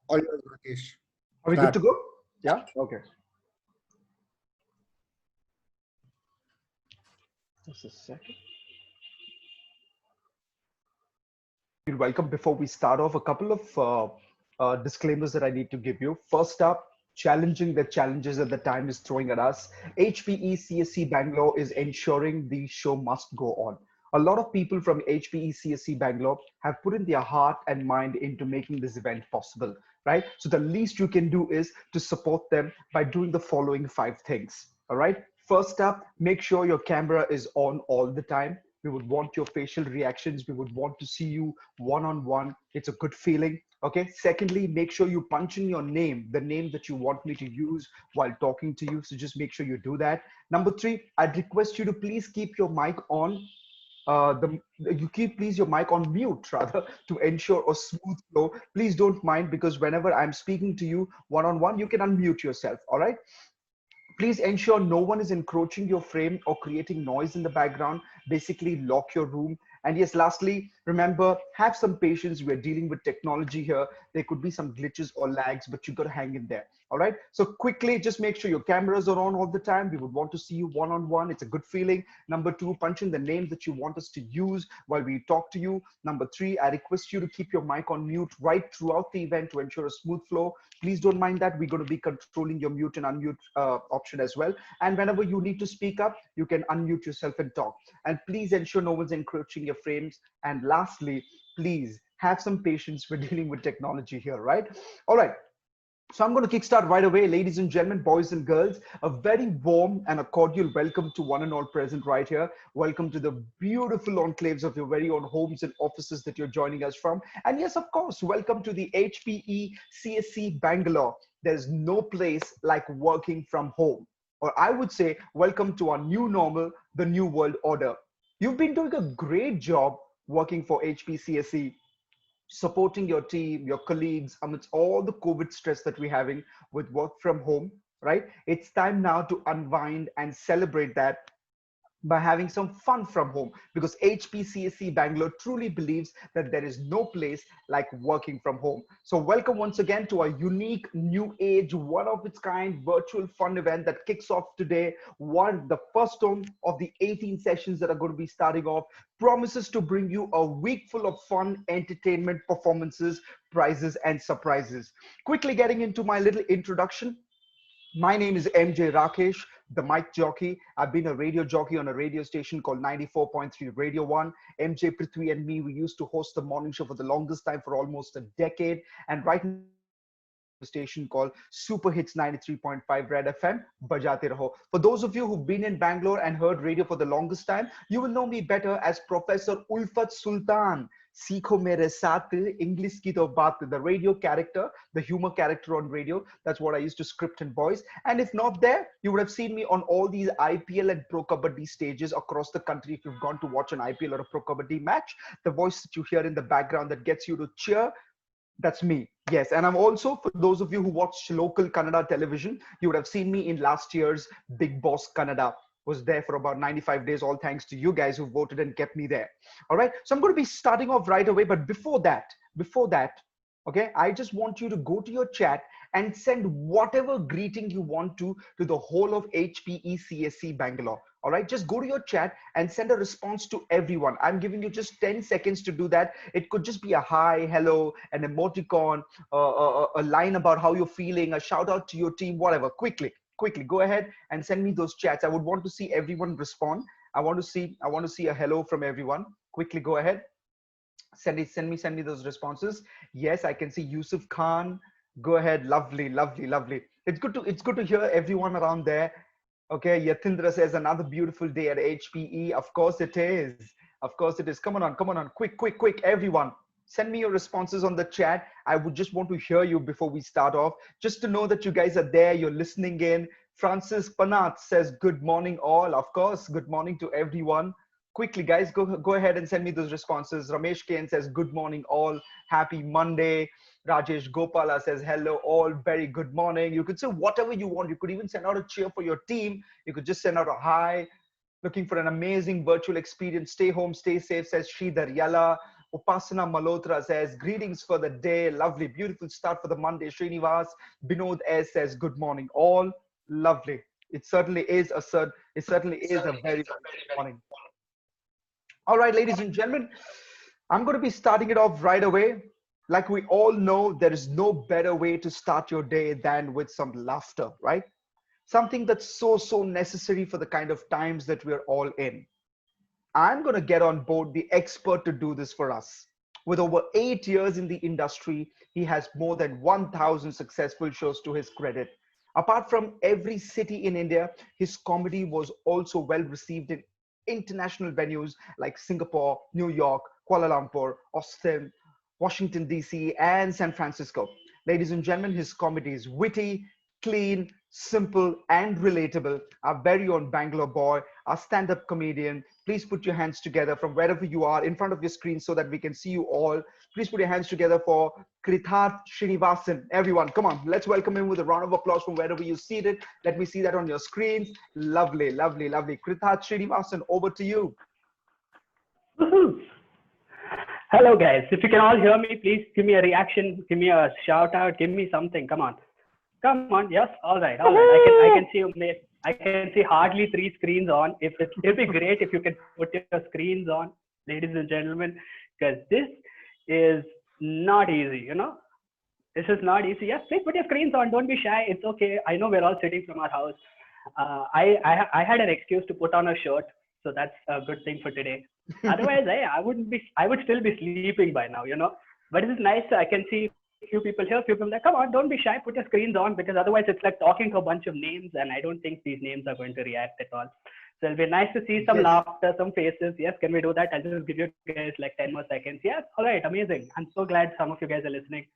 All yours, Rakesh. Are we good Start. to go? Yeah? Okay. Just a second. You're welcome. Before we start off, a couple of disclaimers that I need to give you. First up, challenging the challenges that the time is throwing at us. HPE CSC Bangalore is ensuring the show must go on. A lot of people from HPE CSC Bangalore have put in their heart and mind into making this event possible, right? So the least you can do is to support them by doing the following five things, all right? First up, make sure your camera is on all the time. We would want your facial reactions. We would want to see you one on one. It's a good feeling. Okay. Secondly, make sure you punch in your name, the name that you want me to use while talking to you. So just make sure you do that. Number three, I'd request you to please keep your mic on. You keep please your mic on mute rather to ensure a smooth flow. Please don't mind because whenever I'm speaking to you one on one, you can unmute yourself. All right. Please ensure no one is encroaching your frame or creating noise in the background. Basically, lock your room. And yes, lastly, remember, have some patience. We're dealing with technology here. There could be some glitches or lags, but you got to hang in there. All right. So quickly, just make sure your cameras are on all the time. We would want to see you one on one. It's a good feeling. Number two, punch in the names that you want us to use while we talk to you. Number three, I request you to keep your mic on mute right throughout the event to ensure a smooth flow. Please don't mind that. We're going to be controlling your mute and unmute option as well. And whenever you need to speak up, you can unmute yourself and talk. And please ensure no one's encroaching your frames. And lastly, please have some patience. We're dealing with technology here, right? All right. So I'm going to kickstart right away, ladies and gentlemen, boys and girls. A very warm and a cordial welcome to one and all present right here. Welcome to the beautiful enclaves of your very own homes and offices that you're joining us from. And yes, of course, welcome to the HPE CSC Bangalore. There's no place like working from home. Or I would say, welcome to our new normal, the new world order. You've been doing a great job working for HPE CSC, supporting your team, your colleagues amidst all the COVID stress that we're having with work from home, right? It's time now to unwind and celebrate that by having some fun from home because HPCSC Bangalore truly believes that there is no place like working from home. So welcome once again to our unique new age, one of its kind virtual fun event that kicks off today. The first one of the 18 sessions that are going to be starting off promises to bring you a week full of fun, entertainment, performances, prizes, and surprises. Quickly getting into my little introduction. My name is MJ Rakesh, the mic jockey. I've been a radio jockey on a radio station called 94.3 Radio 1. MJ Prithvi and me, we used to host the morning show for the longest time for almost a decade. And right now, a station called Super Hits 93.5 Red FM, Bajate Raho. For those of you who've been in Bangalore and heard radio for the longest time, you will know me better as Professor Ulfat Sultan. Seekho Mere Saath, English Ki To Baat, the radio character, the humor character on radio. That's what I used to script and voice. And if not there, you would have seen me on all these IPL and Pro Kabaddi stages across the country. If you've gone to watch an IPL or a Pro Kabaddi match, the voice that you hear in the background that gets you to cheer, that's me. Yes. And I'm also, for those of you who watch local Kannada television, you would have seen me in last year's Big Boss Kannada. Was there for about 95 days, all thanks to you guys who voted and kept me there. All right. So I'm going to be starting off right away. But before that, okay, I just want you to go to your chat and send whatever greeting you want to the whole of HPE CSC Bangalore. All right, just go to your chat and send a response to everyone. I'm giving you just 10 seconds to do that. It could just be a hi, hello, an emoticon, a line about how you're feeling, a shout out to your team, whatever. Quickly go ahead and send me those chats. I would want to see everyone respond. I want to see a hello from everyone. Quickly go ahead. Send me those responses. Yes, I can see Yusuf Khan. Go ahead. Lovely. It's good to hear everyone around there. Okay, Yatindra says another beautiful day at HPE. Of course it is. Of course it is. Come on. Quick, everyone. Send me your responses on the chat. I would just want to hear you before we start off, just to know that you guys are there, you're listening in. Francis Panat says, good morning all. Of course, good morning to everyone. Quickly, guys, go ahead and send me those responses. Ramesh Kane says, good morning all. Happy Monday. Rajesh Gopala says, hello all, very good morning. You could say whatever you want. You could even send out a cheer for your team. You could just send out a hi. Looking for an amazing virtual experience. Stay home, stay safe, says Sridhar Yala. Upasana Malhotra says, greetings for the day. Lovely, beautiful start for the Monday. Srinivas Binod S says, good morning, all. Lovely. It certainly is it certainly is a very morning. All right, ladies and gentlemen, I'm going to be starting it off right away. Like we all know, there is no better way to start your day than with some laughter, right? Something that's so necessary for the kind of times that we're all in. I'm going to get on board the expert to do this for us. With over 8 years in the industry, he has more than 1,000 successful shows to his credit. Apart from every city in India, his comedy was also well received in international venues like Singapore, New York, Kuala Lumpur, Austin, Washington, D.C., and San Francisco. Ladies and gentlemen, his comedy is witty, clean, simple, and relatable. Our very own Bangalore boy, our stand up comedian. Please put your hands together from wherever you are in front of your screen so that we can see you all. Please put your hands together for Kritharth Srinivasan. Everyone, come on, let's welcome him with a round of applause from wherever you're seated. Let me see that on your screens. Lovely, lovely, lovely. Kritharth Srinivasan, over to you. Hello guys, if you can all hear me, please give me a reaction, give me a shout out, give me something. Come on, yes, all right. I can see you. I can see hardly 3 screens on. It'd be great if you can put your screens on, ladies and gentlemen, because this is not easy. This is not easy. Yes, please put your screens on. Don't be shy. It's okay. I know we're all sitting from our house. I had an excuse to put on a shirt, so that's a good thing for today. Otherwise, I would still be sleeping by now, But it is nice. I can see few people here, few people there. Come on, don't be shy. Put your screens on, because otherwise it's like talking to a bunch of names, and I don't think these names are going to react at all. So it'll be nice to see some laughter, some faces. Yes, can we do that? I'll just give you guys like 10 more seconds. Yes, all right, amazing. I'm so glad some of you guys are listening.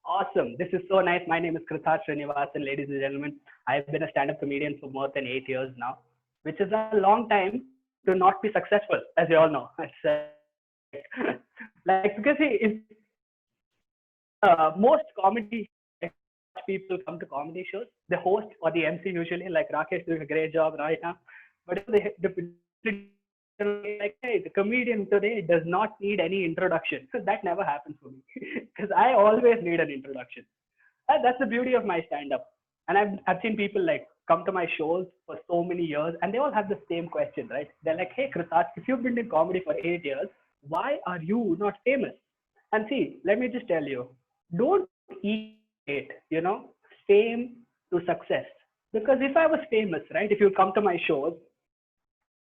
Awesome. This is so nice. My name is Kritharth Srinivasan, ladies and gentlemen. I've been a stand-up comedian for more than 8 years now, which is a long time to not be successful, as you all know. Because most comedy people come to comedy shows, the host or the MC usually, like Rakesh doing a great job right now, but like, hey, the comedian today does not need any introduction. So that never happens for me, because I always need an introduction. That's the beauty of my stand-up. And I've seen people like come to my shows for so many years, and they all have the same question, right? They're like, hey, Kritharth, if you've been in comedy for 8 years, why are you not famous? And see, let me just tell you, don't equate, fame to success. Because if I was famous, right, if you come to my shows,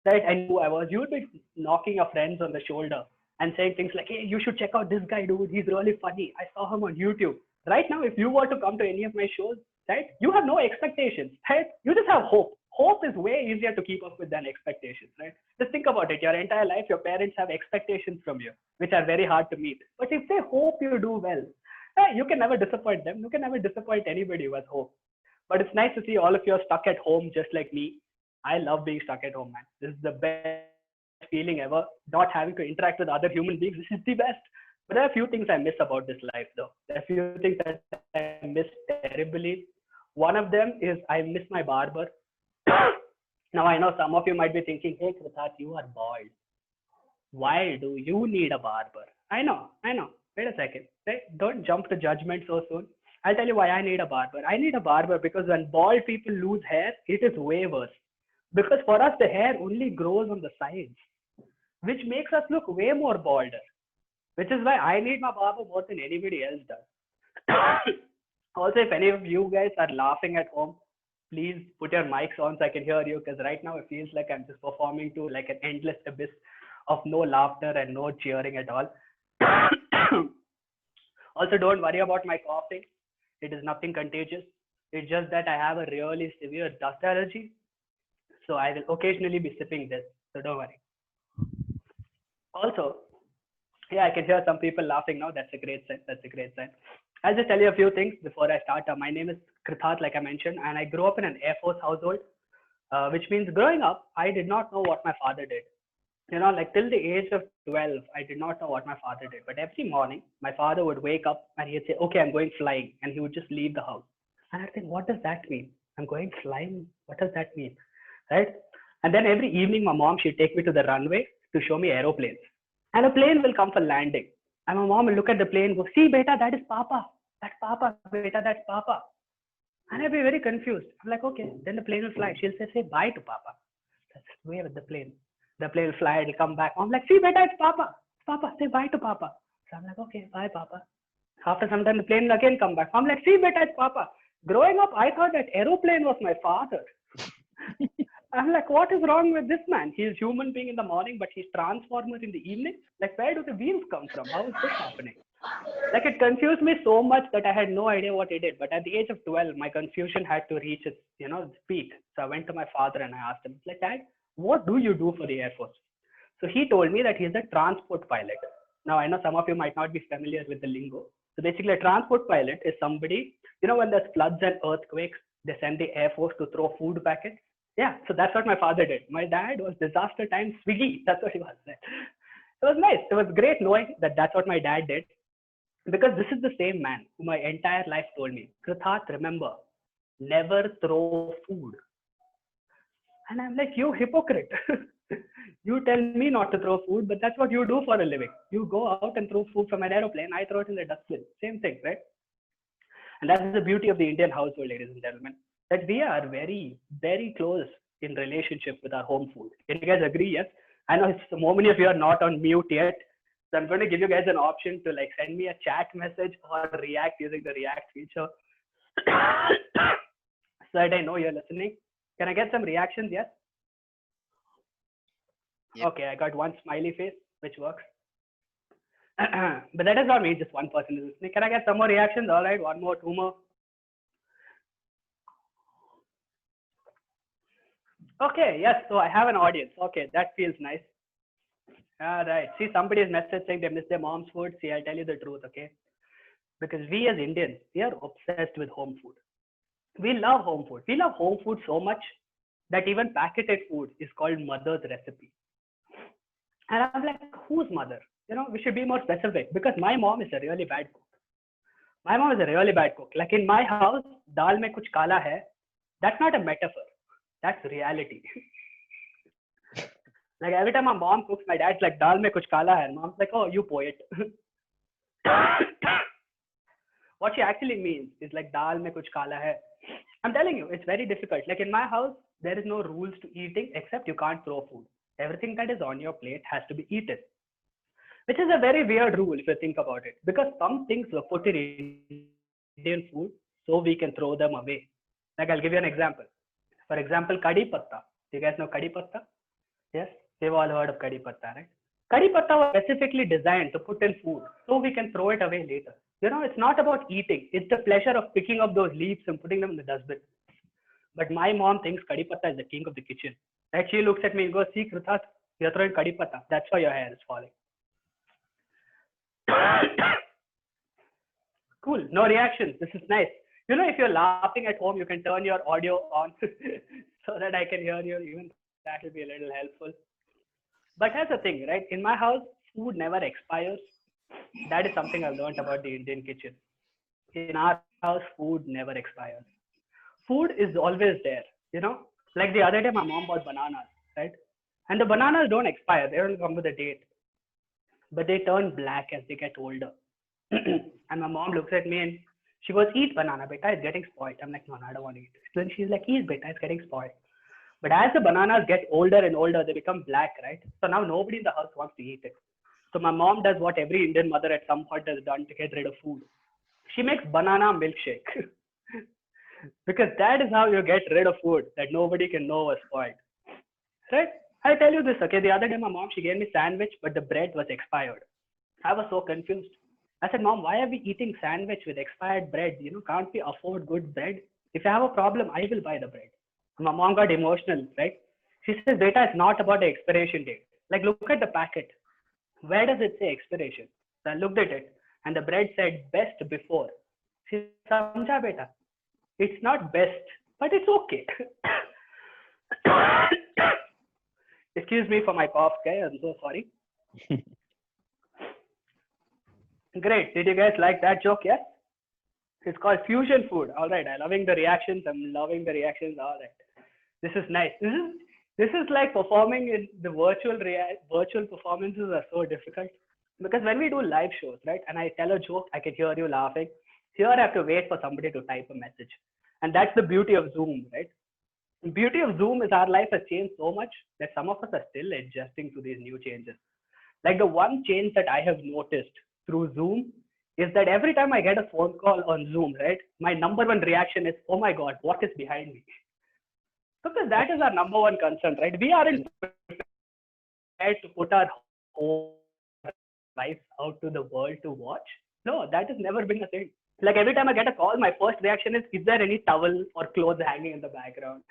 right, and who I was, you would be knocking your friends on the shoulder and saying things like, hey, you should check out this guy, dude. He's really funny. I saw him on YouTube. Right now, if you were to come to any of my shows, right, you have no expectations, right? You just have hope. Hope is way easier to keep up with than expectations, right? Just think about it. Your entire life, your parents have expectations from you, which are very hard to meet. But if they hope you do well, you can never disappoint them. You can never disappoint anybody who has hope. But it's nice to see all of you are stuck at home just like me. I love being stuck at home, man. This is the best feeling ever. Not having to interact with other human beings, this is the best. But there are a few things I miss about this life, though. There are a few things that I miss terribly. One of them is I miss my barber. Now, I know some of you might be thinking, hey, Kritharth, you are bald. Why do you need a barber? I know. Wait a second. Right? Don't jump to judgment so soon. I'll tell you why I need a barber. I need a barber because when bald people lose hair, it is way worse. Because for us, the hair only grows on the sides, which makes us look way more balder. Which is why I need my barber more than anybody else does. Also, if any of you guys are laughing at home, please put your mics on so I can hear you, because right now it feels like I'm just performing to like an endless abyss of no laughter and no cheering at all. Also, don't worry about my coughing. It is nothing contagious. It's just that I have a really severe dust allergy. So I will occasionally be sipping this. So don't worry. Also, yeah, I can hear some people laughing now. That's a great sign. I'll just tell you a few things before I start. My name is Kritharth, like I mentioned, and I grew up in an Air Force household, which means growing up, I did not know what my father did. Like till the age of 12, I did not know what my father did. But every morning, my father would wake up and he'd say, okay, I'm going flying. And he would just leave the house. And I'd think, what does that mean? I'm going flying? What does that mean? Right? And then every evening, my mom, she'd take me to the runway to show me aeroplanes. And a plane will come for landing. And my mom will look at the plane and go, see, beta, that is Papa. That's Papa, beta, that's Papa. And I'd be very confused. I'm like, okay. Then the plane will fly. She'll say bye to Papa. Let's wave at the plane. The plane will fly. It'll come back. I'm like, see, beta, it's Papa. It's Papa. Say bye to Papa. So I'm like, okay, bye, Papa. After some time, the plane will again come back. I'm like, see, beta, it's Papa. Growing up, I thought that aeroplane was my father. I'm like, what is wrong with this man? He's human being in the morning, but he's transformer in the evening. Like, where do the wheels come from? How is this happening? Like, it confused me so much that I had no idea what he did. But at the age of 12, my confusion had to reach its, peak. So I went to my father and I asked him, like, Dad, what do you do for the Air Force? So he told me that he's a transport pilot. Now, I know some of you might not be familiar with the lingo. So basically, a transport pilot is somebody, when there's floods and earthquakes, they send the Air Force to throw food packets. Yeah, so that's what my father did. My dad was disaster time Swiggy. That's what he was. It was nice. It was great knowing that that's what my dad did. Because this is the same man who my entire life told me, Krithat, remember, never throw food. And I'm like, you hypocrite. You tell me not to throw food, but that's what you do for a living. You go out and throw food from an aeroplane. I throw it in the dustbin. Same thing, right? And that's the beauty of the Indian household, ladies and gentlemen, that we are very, very close in relationship with our home food. Can you guys agree? Yes. I know so many of you are not on mute yet. So I'm going to give you guys an option to like send me a chat message or react using the react feature. So that I know you're listening. Can I get some reactions? Yes. Yep. Okay, I got one smiley face, which works. But that does not mean just one person is listening. Can I get some more reactions? All right, one more, two more. Okay, yes, so I have an audience. Okay, that feels nice. All right, see, somebody's message saying they miss their mom's food. See, I'll tell you the truth, okay? Because we as Indians, we are obsessed with home food. We love home food. We love home food so much that even packeted food is called mother's recipe. And I'm like, whose mother? We should be more specific because my mom is a really bad cook. My mom is a really bad cook. Like in my house, dal mein kuch kala hai. That's not a metaphor. That's reality. Like every time my mom cooks, my dad's like, dal mein kuch kala hai. And mom's like, oh, you poet. What she actually means is like, dal mein kuch kala hai. I'm telling you, it's very difficult. Like in my house, there is no rules to eating except you can't throw food. Everything that is on your plate has to be eaten. Which is a very weird rule if you think about it. Because some things were put in Indian food so we can throw them away. Like I'll give you an example. For example, Kadi Patta. Do you guys know Kadi Patta? Yes, we've all heard of Kadi Patta, right? Kadi Patta was specifically designed to put in food so we can throw it away later. It's not about eating. It's the pleasure of picking up those leaves and putting them in the dustbin. But my mom thinks Kadi Patta is the king of the kitchen. Right? She looks at me and goes, see, Krithat, you're throwing Kadi Patta. That's why your hair is falling. Cool. No reactions. This is nice. If you're laughing at home, you can turn your audio on so that I can hear you. Even that will be a little helpful. But here's the thing, right? In my house, food never expires. That is something I've learned about the Indian kitchen. In our house, food never expires. Food is always there, Like the other day, my mom bought bananas, right? And the bananas don't expire. They don't come with a date. But they turn black as they get older. And my mom looks at me and she goes, eat banana, beta, it's getting spoiled. I'm like, no, I don't want to eat it. Then she's like, eat, beta, it's getting spoiled. But as the bananas get older and older, they become black, right? So now nobody in the house wants to eat it. So my mom does what every Indian mother at some point has done to get rid of food. She makes banana milkshake. Because that is how you get rid of food that nobody can know was spoiled. Right? I'll tell you this, okay? The other day, my mom, she gave me sandwich, but the bread was expired. I was so confused. I said, Mom, why are we eating sandwich with expired bread? Can't we afford good bread? If you have a problem, I will buy the bread. My mom got emotional, right? She says, beta, it's not about the expiration date. Like, look at the packet. Where does it say expiration? So I looked at it and the bread said best before. She said, Samjha, beta. It's not best, but it's okay. Excuse me for my cough, guys. I'm so sorry. Great. Did you guys like that joke? Yes? It's called fusion food. All right. I'm loving the reactions. I'm loving the reactions. All right. This is nice. This is like performing in the virtual performances are so difficult. Because when we do live shows, right, and I tell a joke, I can hear you laughing. Here I have to wait for somebody to type a message. And that's the beauty of Zoom, right? The beauty of Zoom is our life has changed so much that some of us are still adjusting to these new changes. Like the one change that I have noticed through Zoom is that every time I get a phone call on Zoom, right, my number one reaction is, oh my God, what is behind me? Because that is our number one concern, right? We aren't prepared to put our whole lives out to the world to watch. No, that has never been a thing. Like every time I get a call, my first reaction is there any towel or clothes hanging in the background?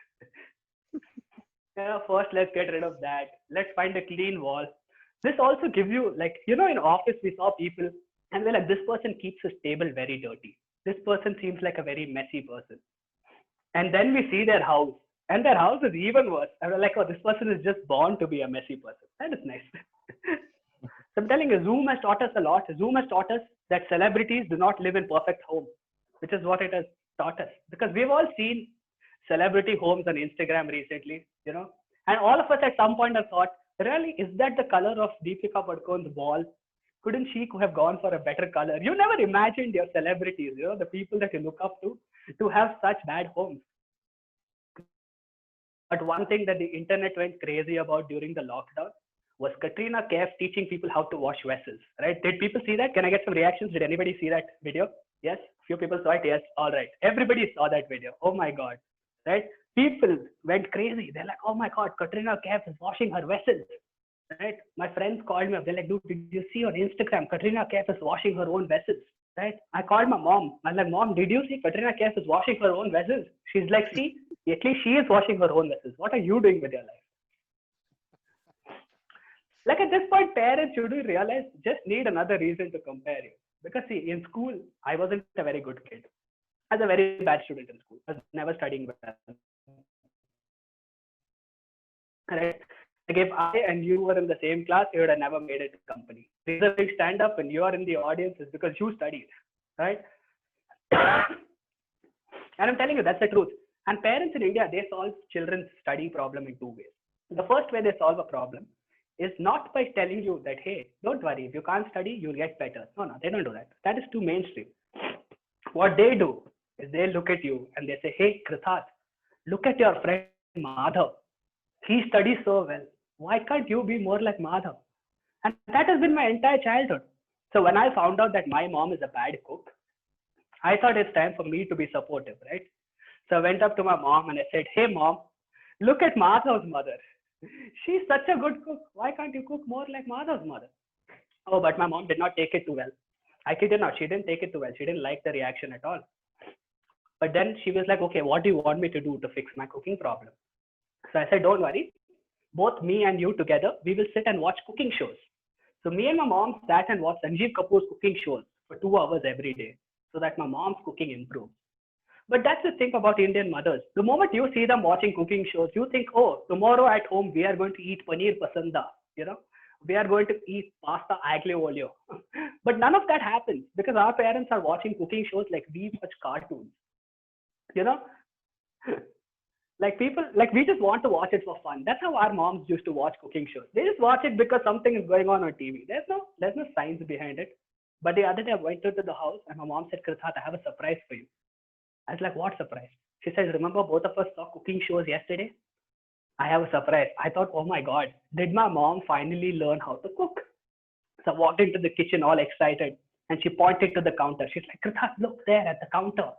Yeah, first let's get rid of that. Let's find a clean wall. This also gives you, like, in office we saw people and we're like, this person keeps his table very dirty. This person seems like a very messy person. And then we see their house, and their house is even worse. And we're like, oh, this person is just born to be a messy person. That is nice. So I'm telling you, Zoom has taught us a lot. Zoom has taught us that celebrities do not live in perfect homes, which is what it has taught us. Because we've all seen celebrity homes on Instagram recently, and all of us at some point have thought, really, is that the color of Deepika Padukone's wall? Couldn't she have gone for a better color? You never imagined your celebrities, the people that you look up to have such bad homes. But one thing that the internet went crazy about during the lockdown was Katrina Kaif teaching people how to wash vessels, right? Did people see that? Can I get some reactions? Did anybody see that video? Yes? Few people saw it? Yes? All right. Everybody saw that video. Oh my God, right? People went crazy. They're like, oh my God, Katrina Kaif is washing her vessels, right? My friends called me up. They're like, dude, did you see on Instagram, Katrina Kaif is washing her own vessels, right? I called my mom. I'm like, Mom, did you see Katrina Kaif is washing her own vessels? She's like, see, at least she is washing her own vessels. What are you doing with your life? Like at this point, parents, you do realize, just need another reason to compare you. Because see, in school, I wasn't a very good kid. I was a very bad student in school. I was never studying well. Right? Like if I and you were in the same class, you would have never made it to company. There's a big stand up and you are in the audience is because you studied, right? And I'm telling you, that's the truth. And parents in India, they solve children's study problem in two ways. The first way they solve a problem is not by telling you that, hey, don't worry, if you can't study, you'll get better. No, they don't do that. That is too mainstream. What they do is they look at you and they say, hey, Krithat, look at your friend Madhav. He studies so well. Why can't you be more like Madhav? And that has been my entire childhood. So when I found out that my mom is a bad cook, I thought it's time for me to be supportive, right? So I went up to my mom and I said, hey, Mom, look at Madhav's mother. She's such a good cook. Why can't you cook more like Madhav's mother? Oh, but my mom did not take it too well. I kid you not, she didn't take it too well. She didn't like the reaction at all. But then she was like, okay, what do you want me to do to fix my cooking problem? So I said, don't worry. Both me and you together, we will sit and watch cooking shows. So me and my mom sat and watched Sanjeev Kapoor's cooking shows for 2 hours every day so that my mom's cooking improves. But that's the thing about Indian mothers. The moment you see them watching cooking shows, you think, oh, tomorrow at home, we are going to eat paneer pasanda, we are going to eat pasta aglio olio. But none of that happens because our parents are watching cooking shows like we watch cartoons, Like people, like we just want to watch it for fun. That's how our moms used to watch cooking shows. They just watch it because something is going on TV. There's no science behind it. But the other day I went into the house and my mom said, Krithat, I have a surprise for you. I was like, what surprise? She says, remember both of us saw cooking shows yesterday? I have a surprise. I thought, oh my God, did my mom finally learn how to cook? So I walked into the kitchen all excited and she pointed to the counter. She's like, Krithat, look there at the counter.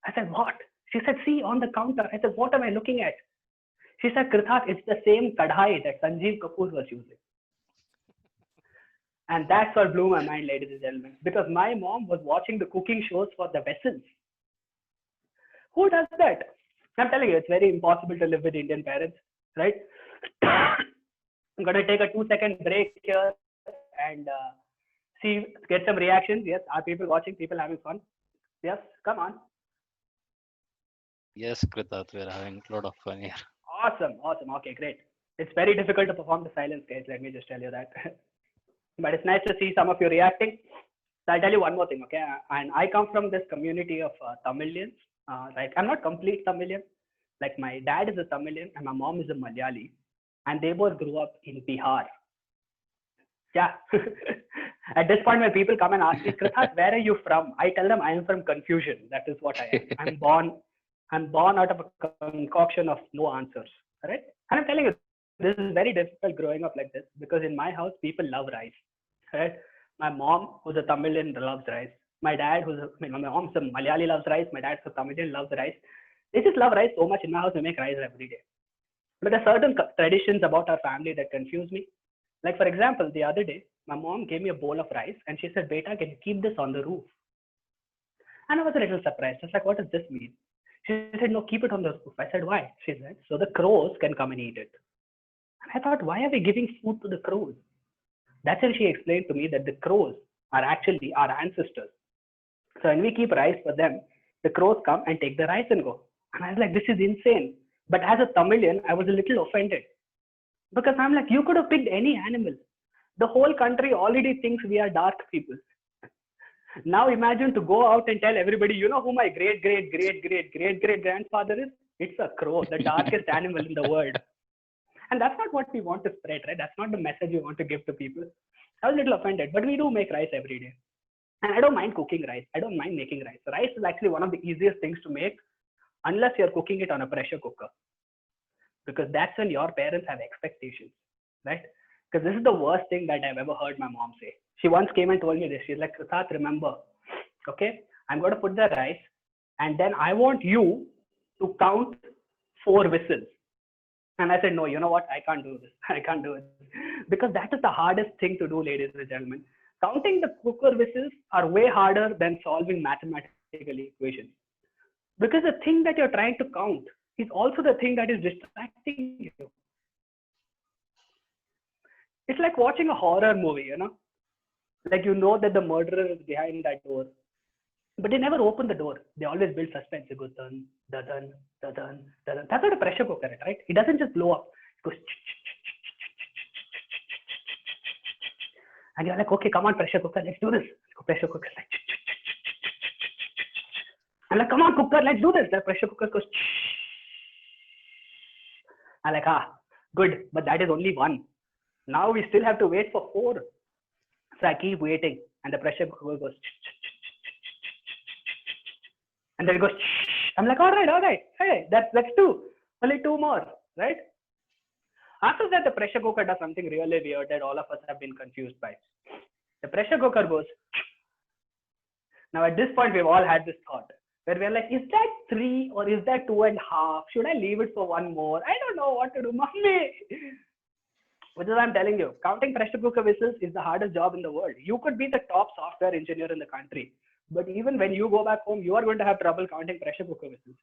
I said, what? She said, see on the counter. I said, what am I looking at? She said, Krithat, it's the same kadhai that Sanjeev Kapoor was using. And that's what blew my mind, ladies and gentlemen, because my mom was watching the cooking shows for the vessels. Who does that? I'm telling you, it's very impossible to live with Indian parents, right? I'm going to take a 2-second break here and get some reactions. Yes, are people watching? People having fun? Yes, come on. Yes, Krithat, we're having a lot of fun here. Awesome. Okay, great. It's very difficult to perform the silence, guys. Let me just tell you that. But it's nice to see some of you reacting. So I'll tell you one more thing, okay? And I come from this community of Tamilians. Like I'm not complete Tamilian. Like my dad is a Tamilian and my mom is a Malayali, and they both grew up in Bihar. Yeah. At this point, when people come and ask me, Krithak, where are you from? I tell them I am from confusion. That is what I am. I'm born out of a concoction of no answers. Right? And I'm telling you, this is very difficult growing up like this because in my house, people love rice. Right? My mom, who's a Tamilian, loves rice. My dad, my mom's a Malayali, loves rice. My dad's a Tamilian, loves rice. They just love rice so much. In my house, we make rice every day. But there are certain traditions about our family that confuse me. Like, for example, the other day, my mom gave me a bowl of rice and she said, Beta, can you keep this on the roof? And I was a little surprised. I was like, what does this mean? She said, no, keep it on the roof. I said, why? She said, so the crows can come and eat it. And I thought, why are we giving food to the crows? That's when she explained to me that the crows are actually our ancestors. So when we keep rice for them, the crows come and take the rice and go. And I was like, this is insane. But as a Tamilian, I was a little offended. Because I'm like, you could have picked any animal. The whole country already thinks we are dark people. Now imagine to go out and tell everybody, you know who my great grandfather is? It's a crow, the darkest animal in the world. And that's not what we want to spread, right? That's not the message we want to give to people. I was a little offended, but we do make rice every day. And I don't mind cooking rice. I don't mind making rice. Rice is actually one of the easiest things to make unless you're cooking it on a pressure cooker. Because that's when your parents have expectations, right? Because this is the worst thing that I've ever heard my mom say. She once came and told me this. She's like, Krithak, remember, okay, I'm going to put the rice and then I want you to count 4 whistles. And I said, no, you know what? I can't do this. I can't do it. Because that is the hardest thing to do, ladies and gentlemen. Counting the cooker whistles are way harder than solving mathematical equations. Because the thing that you're trying to count is also the thing that is distracting you. It's like watching a horror movie, you know? Like you know that the murderer is behind that door. But they never open the door. They always build suspense. It goes dun, dun, dun, dun, dun, dun. That's what a pressure cooker is, right? It doesn't just blow up. It goes and you're like, okay, come on, pressure cooker, let's do this. Pressure cooker, like, I'm like, come on, cooker, let's do this. The pressure cooker goes. I'm like, good, but that is only 1. Now we still have to wait for 4. So I keep waiting, and the pressure cooker goes. And then it goes. I'm like, all right. Hey, that's 2. Only 2 more, right? After that, the pressure cooker does something really weird that all of us have been confused by. The pressure cooker goes. Now, at this point, we've all had this thought where we're like, is that 3 or is that 2.5? Should I leave it for 1 more? I don't know what to do, mommy. Which is what I'm telling you. Counting pressure cooker whistles is the hardest job in the world. You could be the top software engineer in the country. But even when you go back home, you are going to have trouble counting pressure cooker whistles.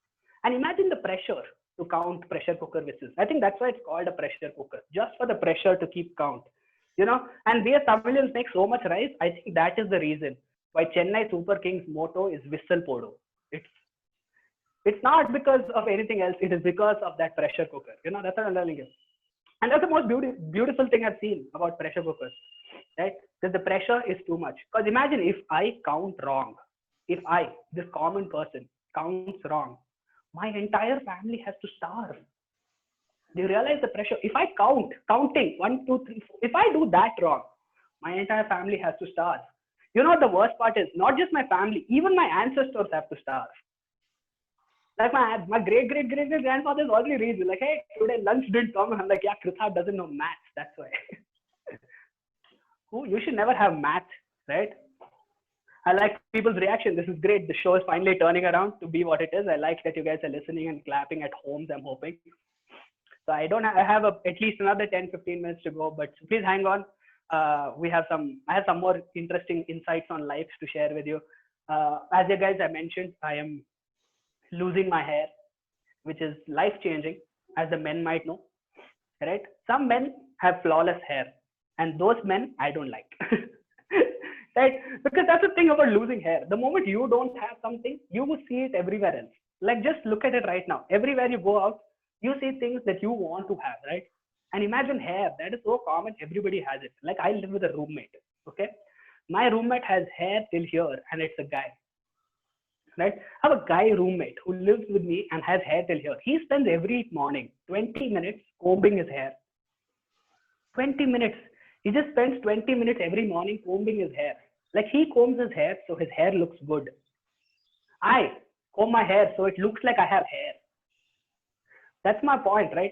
And imagine the pressure to count pressure cooker whistles. I think that's why it's called a pressure cooker, just for the pressure to keep count. You know, and we as Tamilians make so much rice. I think that is the reason why Chennai Super Kings motto is Whistle Podo. It's not because of anything else. It is because of that pressure cooker. You know, that's what I'm telling you. And that's the most beautiful thing I've seen about pressure cookers, right? Because the pressure is too much. Because imagine if I count wrong, if I, this common person, counts wrong, my entire family has to starve. Do you realize the pressure? If I counting 1, 2, 3, 4, if I do that wrong, my entire family has to starve. You know what the worst part is? Not just my family, even my ancestors have to starve. Like my great grandfather is already reached. Like, hey, today lunch didn't come. I'm like, yeah, Krithak doesn't know maths. That's why. You should never have maths, right? I like people's reaction. This is great. The show is finally turning around to be what it is. I like that you guys are listening and clapping at homes, I'm hoping. So I have at least another 10-15 minutes to go, but please hang on. I have some more interesting insights on life to share with you. As you guys I mentioned, I am losing my hair, which is life-changing, as the men might know, right? Some men have flawless hair, and those men I don't like, right? Because that's the thing about losing hair. The moment you don't have something, you will see it everywhere else. Like, just look at it right now. Everywhere you go out, you see things that you want to have, right? And imagine hair. That is so common. Everybody has it. Like, I live with a roommate, okay? My roommate has hair till here, and it's a guy. Right? I have a guy roommate who lives with me and has hair till here. He spends every morning 20 minutes combing his hair. 20 minutes. He just spends 20 minutes every morning combing his hair. Like he combs his hair so his hair looks good. I comb my hair so it looks like I have hair. That's my point, right?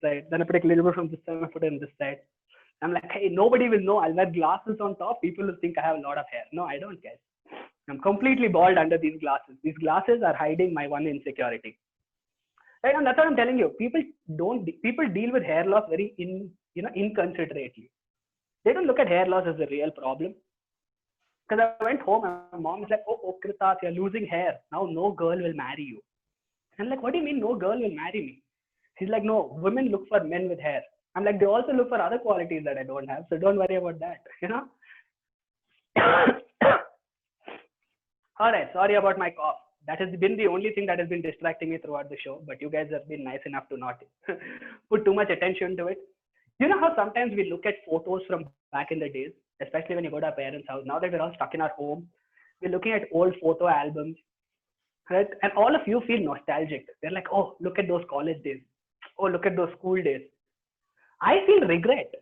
Then I put a little bit from this side, I put it on this side. I'm like, hey, nobody will know. I'll wear glasses on top. People will think I have a lot of hair. No, I don't, guys. I'm completely bald under these glasses. These glasses are hiding my one insecurity. Right? And that's what I'm telling you. People deal with hair loss very inconsiderately. They don't look at hair loss as a real problem. Because I went home and my mom is like, oh, Kritat, you're losing hair. Now no girl will marry you. I'm like, what do you mean no girl will marry me? She's like, no, women look for men with hair. I'm like, they also look for other qualities that I don't have. So don't worry about that, All right, sorry about my cough. That has been the only thing that has been distracting me throughout the show. But you guys have been nice enough to not put too much attention to it. You know how sometimes we look at photos from back in the days, especially when you go to our parents' house. Now that we're all stuck in our home, we're looking at old photo albums, right? And all of you feel nostalgic. They're like, oh, look at those college days. Oh, look at those school days. I feel regret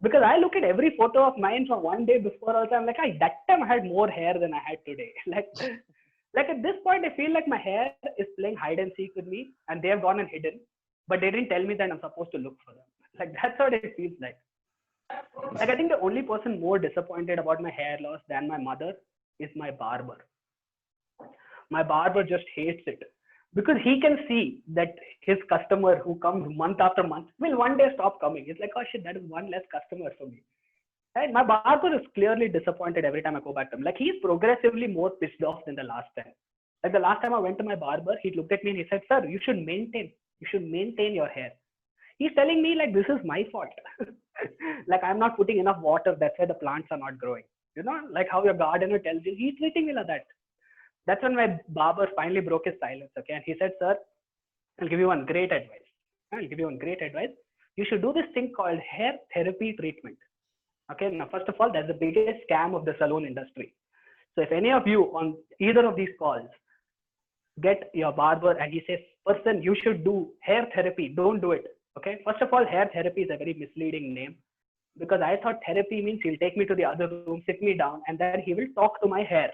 because I look at every photo of mine from one day before. Also, I'm like, that time I had more hair than I had today. Like at this point, I feel like my hair is playing hide and seek with me, and they have gone and hidden, but they didn't tell me that I'm supposed to look for them. Like that's what it feels like. Like I think the only person more disappointed about my hair loss than my mother is my barber. My barber just hates it because he can see that his customer who comes month after month will one day stop coming. It's like, oh shit, that is one less customer for me. Right? My barber is clearly disappointed every time I go back to him. Like he's progressively more pissed off than the last time. Like the last time I went to my barber, he looked at me and he said, sir, you should maintain your hair. He's telling me like this is my fault. Like I'm not putting enough water. That's why the plants are not growing. Like how your gardener tells you, he's treating me like that. That's when my barber finally broke his silence. Okay. And he said, sir, I'll give you one great advice. You should do this thing called hair therapy treatment. Okay. Now, first of all, that's the biggest scam of the salon industry. So if any of you on either of these calls get your barber and he says, person, you should do hair therapy, don't do it. Okay. First of all, hair therapy is a very misleading name because I thought therapy means he'll take me to the other room, sit me down, and then he will talk to my hair,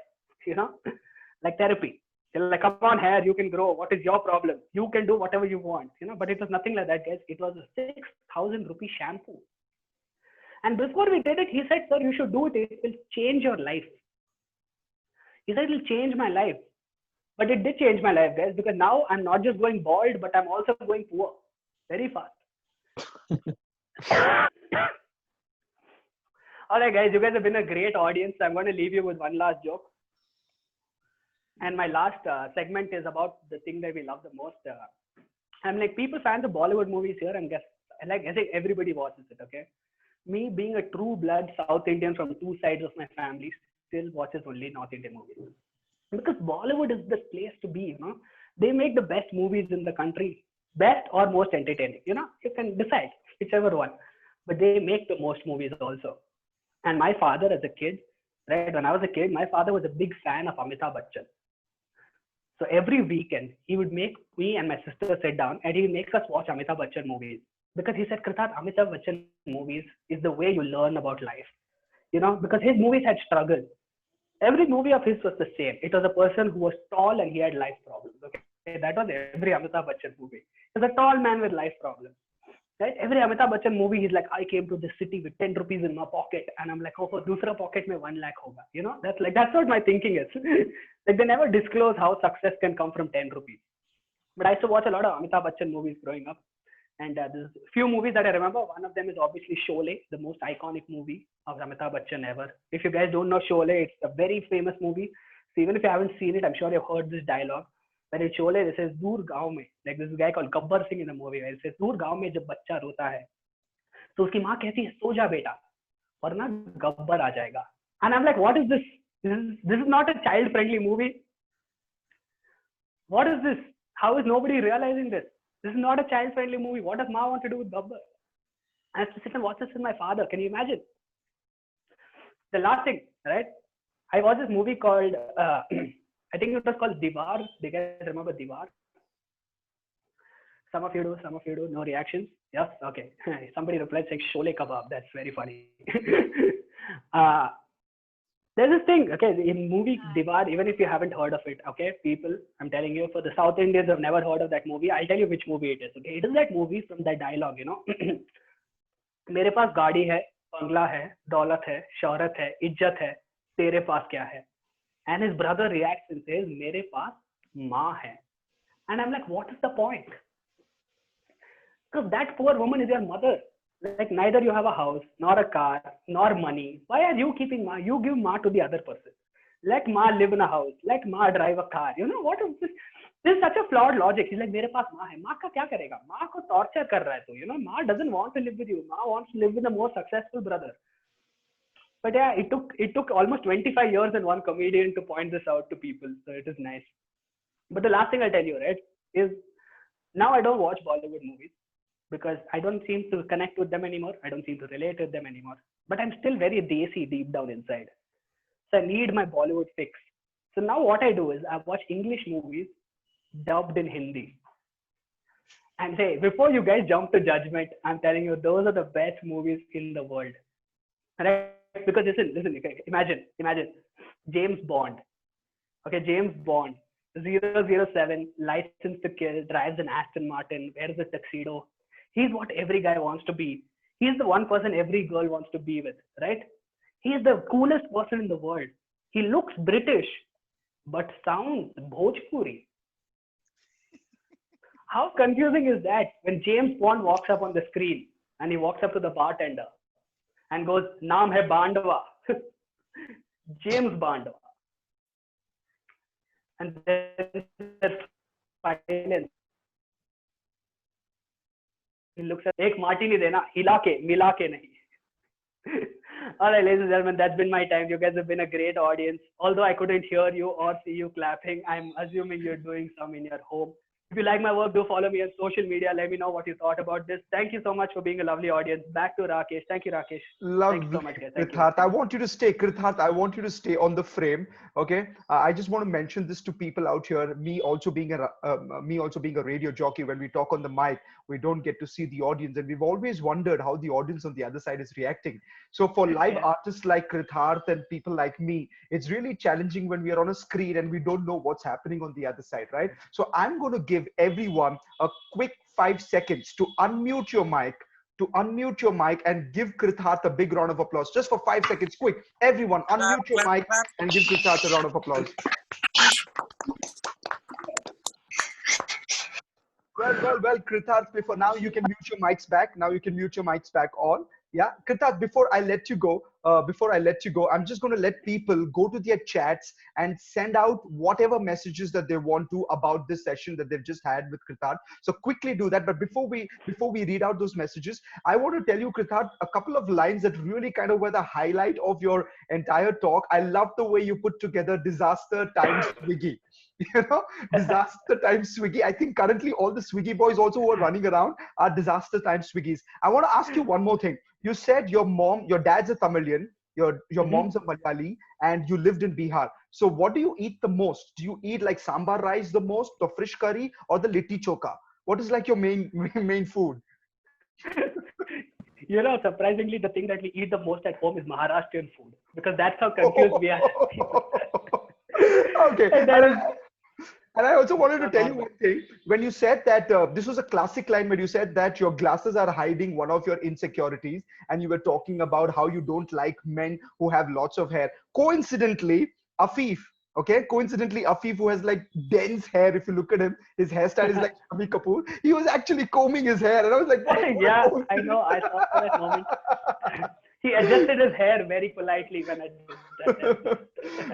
like therapy. He'll like, come on, hair, you can grow. What is your problem? You can do whatever you want, but it was nothing like that, guys. It was a 6,000 rupee shampoo. And before we did it, he said, sir, you should do it. It will change your life. He said, it will change my life. But it did change my life, guys, because now I'm not just going bald, but I'm also going poor very fast. All right, guys, you guys have been a great audience. I'm going to leave you with one last joke. And my last segment is about the thing that we love the most. I'm like, people fans of Bollywood movies here, and I think everybody watches it, okay? Me being a true blood South Indian from two sides of my family still watches only North Indian movies. Because Bollywood is the place to be, They make the best movies in the country. Best or most entertaining, you can decide whichever one. But they make the most movies also. And my father as a kid, right, when I was a kid, my father was a big fan of Amitabh Bachchan. So every weekend, he would make me and my sister sit down and he makes us watch Amitabh Bachchan movies. Because he said, Kritat, Amitabh Bachchan movies is the way you learn about life. Because his movies had struggle. Every movie of his was the same. It was a person who was tall and he had life problems. Okay, that was every Amitabh Bachchan movie. He was a tall man with life problems. Right? Every Amitabh Bachchan movie, he's like, I came to this city with 10 rupees in my pocket. And I'm like, oh, for dusra pocket mein 1 lakh hoga. That's what my thinking is. Like they never disclose how success can come from 10 rupees. But I used to watch a lot of Amitabh Bachchan movies growing up. And there's a few movies that I remember. One of them is obviously Sholay, the most iconic movie of Amitabh Bachchan ever. If you guys don't know Sholay, it's a very famous movie. So even if you haven't seen it, I'm sure you've heard this dialogue. But in Sholay, this says, Dur gaon mein, like this guy called Gabbar Singh in the movie, where it says, Dur gaon mein jab bachcha rota hai, तो उसकी माँ कहती है, सो जा बेटा, वरना गब्बर आ जाएगा. And I'm like, what is this? This is not a child-friendly movie. What is this? How is nobody realizing this? This is not a child-friendly movie. What does Ma want to do with Gabbar? I have to sit and watch this with my father. Can you imagine? The last thing, right? I watched this movie called, I think it was called Diwar. Do you guys remember Diwar? Some of you do, some of you do. No reactions? Yes? Okay. Somebody replied saying Shole Kebab. That's very funny. uh, there's this thing, okay, in movie Diwar, even if you haven't heard of it, okay, people, I'm telling you, for the South Indians who have never heard of that movie, I'll tell you which movie it is, okay? It is that movie from that dialogue, you know. मेरे पास गाड़ी है, बंगला है, दौलत है, शौहरत है, इज्जत है, तेरे पास क्या है? And his brother reacts and says, मेरे पास माँ है. And I'm like, what is the point? Because that poor woman is your mother. Like neither you have a house, nor a car, nor money. Why are you keeping Ma? You give Ma to the other person. Let Ma live in a house. Let Ma drive a car. You know what is this? This is such a flawed logic. He's like, मेरे पास माँ है. माँ का क्या करेगा? माँ को torture कर रहा है तू. You know, Ma doesn't want to live with you. Ma wants to live with a more successful brother. But yeah, it took almost 25 years and one comedian to point this out to people. So it is nice. But the last thing I'll tell you, right, is now I don't watch Bollywood movies because I don't seem to connect with them anymore. I don't seem to relate with them anymore. But I'm still very desi deep down inside. So I need my Bollywood fix. So now what I do is I watch English movies dubbed in Hindi. And say, before you guys jump to judgment, I'm telling you, those are the best movies in the world. Right? Because listen, okay, imagine, James Bond. Okay, James Bond, 007, License to Kill, drives an Aston Martin, wears a tuxedo. He's what every guy wants to be. He's the one person every girl wants to be with, right? He's the coolest person in the world. He looks British, but sounds Bhojpuri. How confusing is that when James Bond walks up on the screen and he walks up to the bartender and goes, Naam hai Bandwa. James Bandwa. And then there's silence. He looks at, एक martini देना, हिला के, मिला के नहीं. All right, ladies and gentlemen, that's been my time. You guys have been a great audience. Although I couldn't hear you or see you clapping, I'm assuming you're doing some in your home. If you like my work, do follow me on social media. Let me know what you thought about this. Thank you so much for being a lovely audience. Back to Rakesh. Thank you, Rakesh. Lovely. Thank you so much, guys. Thank Krithat, you. I want you to stay. Krithat, I want you to stay on the frame. Okay. I just want to mention this to people out here. Me also being a radio jockey. When we talk on the mic, we don't get to see the audience, and we've always wondered how the audience on the other side is reacting. So for live artists like Krithat and people like me, it's really challenging when we are on a screen and we don't know what's happening on the other side, right? So I'm going to give everyone a quick 5 seconds to unmute your mic, and give Krithat a big round of applause. Just for 5 seconds, quick. Everyone, unmute your mic and give Krithat a round of applause. Well, Krithat, before now you can mute your mics back all. Yeah, Krithat, before I let you go, I'm just going to let people go to their chats and send out whatever messages that they want to about this session that they've just had with Krithat. So quickly do that. But before we read out those messages, I want to tell you, Krithat, a couple of lines that really kind of were the highlight of your entire talk. I love the way you put together disaster times Swiggy. You know, disaster times Swiggy. I think currently all the Swiggy boys also who are running around are disaster times Swiggies. I want to ask you one more thing. You said your dad's a Tamilian, your mom's a Malayali, and you lived in Bihar. So what do you eat the most? Do you eat like sambar rice the most, the fish curry, or the litti choka? What is like your main food? You know, surprisingly, the thing that we eat the most at home is Maharashtrian food because that's how confused we are. Okay. And I also wanted to tell you one thing. When you said that this was a classic line where you said that your glasses are hiding one of your insecurities, and you were talking about how you don't like men who have lots of hair. Coincidentally, Afif, who has like dense hair, if you look at him, his hairstyle is like Shami Kapoor. He was actually combing his hair, and I was like, yeah, I know. I saw that moment. He adjusted his hair very politely when I did that.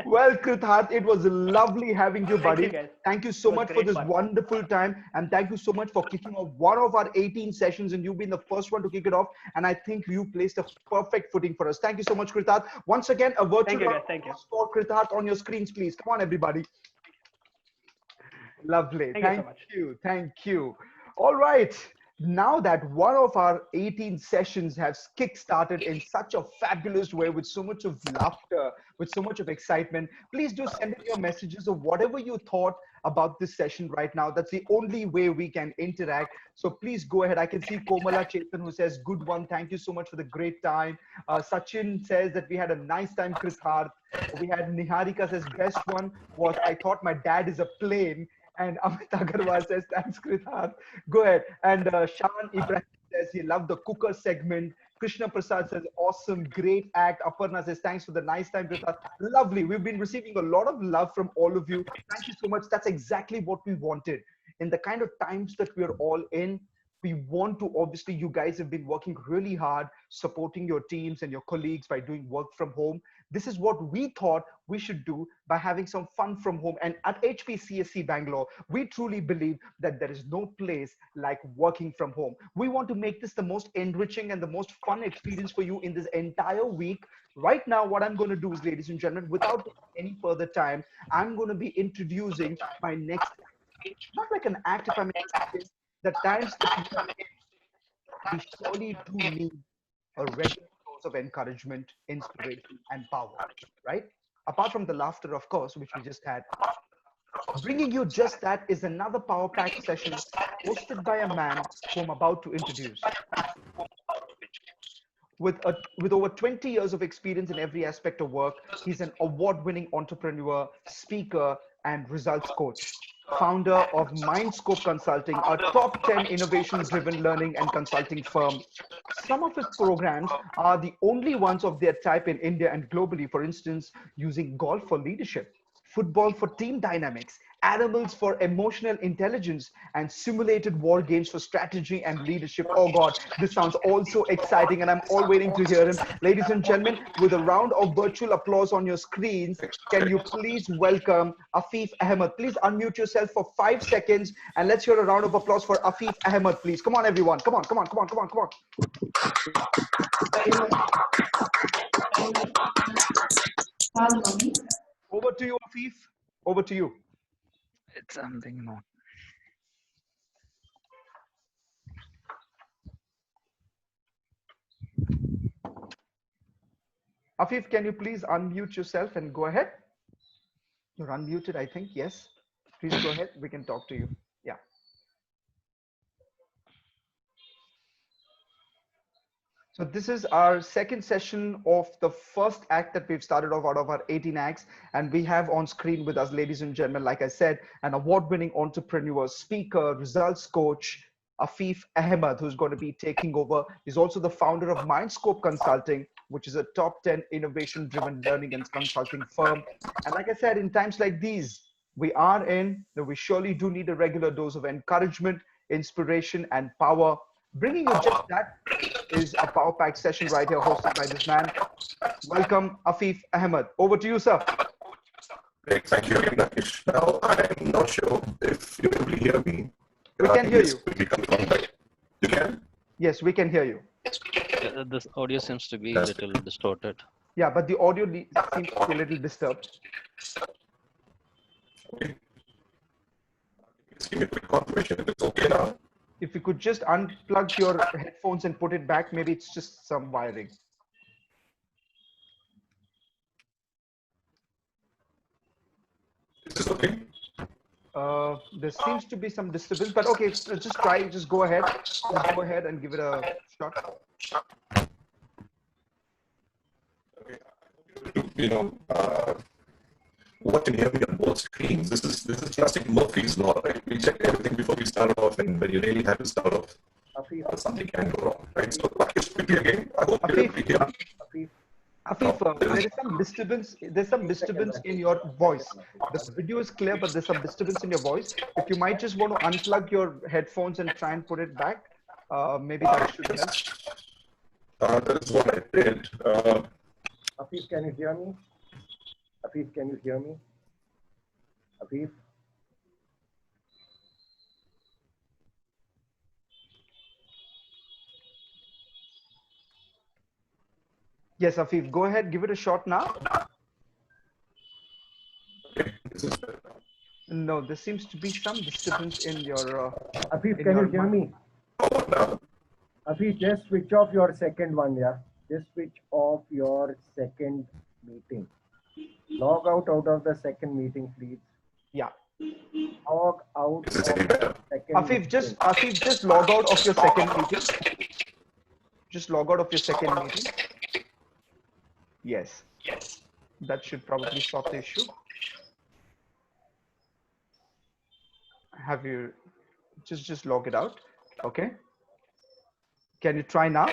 Well, Krithat, it was lovely having you, buddy. Thank you so much for this wonderful time. And thank you so much for kicking off one of our 18 sessions. And you've been the first one to kick it off. And I think you placed a perfect footing for us. Thank you so much, Krithat. Once again, a virtual applause for Krithat on your screens, please. Come on, everybody. Lovely. Thank you. All right. Now that one of our 18 sessions has kick-started in such a fabulous way with so much of laughter, with so much of excitement, please do send in your messages of whatever you thought about this session right now. That's the only way we can interact. So please go ahead. I can see Komala Chetan who says, good one. Thank you so much for the great time. Sachin says that we had a nice time, Kritarth. We had Niharika says, best one was, I thought my dad is a plane. And Amit Agarwal says, thanks, Kritarth. Go ahead. And Shan Ibrahim says he loved the cooker segment. Krishna Prasad says, awesome, great act. Aparna says, thanks for the nice time, Kritarth. Lovely. We've been receiving a lot of love from all of you. Thank you so much. That's exactly what we wanted. In the kind of times that we're all in, we want to, obviously, you guys have been working really hard, supporting your teams and your colleagues by doing work from home. This is what we thought we should do by having some fun from home. And at HPCSC Bangalore, we truly believe that there is no place like working from home. We want to make this the most enriching and the most fun experience for you in this entire week. Right now, what I'm going to do is, ladies and gentlemen, without any further time, I'm going to be introducing my next, not like an act, if I may, the times that we surely do need a regular dose of encouragement, inspiration, and power, right? Apart from the laughter, of course, which we just had. Bringing you just that is another Power Pack session hosted by a man who I'm about to introduce. With over 20 years of experience in every aspect of work, he's an award-winning entrepreneur, speaker, and results coach. Founder of Mindscope Consulting, a top 10 innovation-driven learning and consulting firm. Some of his programs are the only ones of their type in India and globally, for instance, using golf for leadership, football for team dynamics, animals for emotional intelligence, and simulated war games for strategy and leadership. Oh God, this sounds all so exciting, and I'm all waiting to hear him. Ladies and gentlemen, with a round of virtual applause on your screens, can you please welcome Afif Ahmed? Please unmute yourself for 5 seconds, and let's hear a round of applause for Afif Ahmed, please. Come on, everyone. Come on, come on, come on, come on, come on. Over to you, Afif. Over to you. It's something not. Afif, can you please unmute yourself and go ahead? You're unmuted, I think. Yes. Please go ahead. We can talk to you. Yeah. So this is our second session of the first act that we've started off out of our 18 acts. And we have on screen with us, ladies and gentlemen, like I said, an award-winning entrepreneur, speaker, results coach, Afif Ahmed, who's going to be taking over. He's also the founder of Mindscope Consulting, which is a top 10 innovation-driven learning and consulting firm. And like I said, in times like these, we surely do need a regular dose of encouragement, inspiration, and power. Bringing you just that is a Power Pack session right here hosted by this man. Welcome, Afif Ahmed. Over to you, sir. Great, thank you, Rakesh. Now, I'm not sure if you can hear me. We can hear you. You can? Yes, we can hear you. This audio seems to be a little distorted. Yeah, but the audio seems to be a little disturbed. Okay. Just give me a quick confirmation if it's okay now. If you could just unplug your headphones and put it back, maybe it's just some wiring. Is this okay? There seems to be some disturbance, but okay, just try, just go ahead. Just go ahead and give it a shot. Okay. You know, what can hear me on both screens? This is classic Murphy's law, right? We check everything before we start off, and when you really have to start off, something can go wrong, right? So, Rakesh, quickly again. I hope you're able to hear me. Afif, there is some disturbance. There's some disturbance in your voice. The video is clear, but there's some disturbance in your voice. If you might just want to unplug your headphones and try and put it back, maybe that should help. That is what I did. Afif, can you hear me? Afif, can you hear me? Afif? Yes, Afif, go ahead, give it a shot now. No, there seems to be some disturbance in your... Afif, can you hear me? Afif, just switch off your second one, yeah? Just switch off your second meeting. Log out of the second meeting, please. Yeah. Log out Is this of any better? second Afif, just log out of your second meeting. Just log out of your second meeting. Yes. That should probably solve the issue. Have you just log it out? Okay. Can you try now?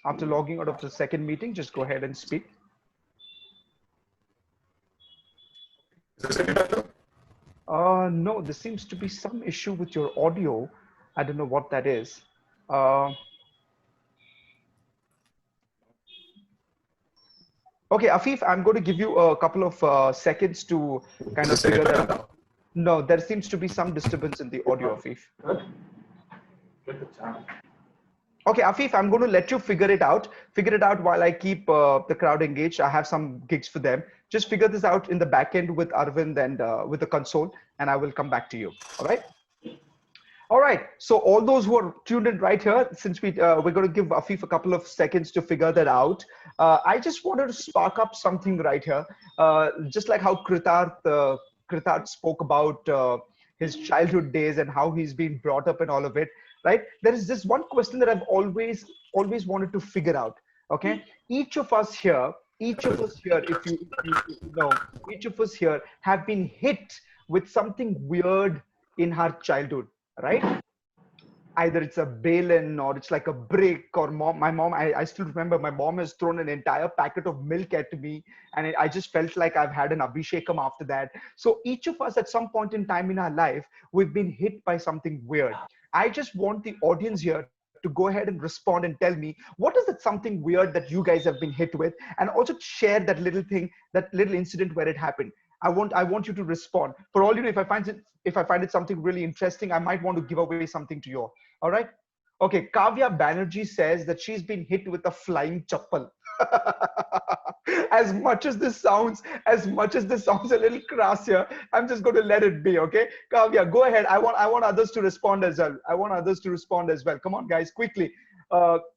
After logging out of the second meeting, just go ahead and speak. Is this any better? No, there seems to be some issue with your audio. I don't know what that is. Okay, Afif, I'm going to give you a couple of seconds to kind of Is this any figure better that out. now? No, there seems to be some disturbance in the audio, Afif. Okay, Afif, I'm going to let you figure it out. Figure it out while I keep the crowd engaged. I have some gigs for them. Just figure this out in the back end with Arvind and with the console, and I will come back to you. All right? All right. So all those who are tuned in right here, since we're going to give Afif a couple of seconds to figure that out, I just wanted to spark up something right here. Just like how Kritarth spoke about his childhood days and how he's been brought up and all of it, right? There is this one question that I've always wanted to figure out. Okay, each of us here, if you know, each of us here have been hit with something weird in our childhood, right? Either it's a balun or it's like a brick or my mom, I still remember my mom has thrown an entire packet of milk at me, and I just felt like I've had an abhishekam after that. So each of us at some point in time in our life, we've been hit by something weird. I just want the audience here to go ahead and respond and tell me what is it something weird that you guys have been hit with, and also share that little thing, that little incident where it happened. I want you to respond. For all you know, if I find it something really interesting, I might want to give away something to you. All right. Okay. Kavya Banerjee says that she's been hit with a flying chappal. As much as this sounds a little crass here, I'm just going to let it be. Okay. Kavya, go ahead. I want others to respond as well. Come on, guys, quickly.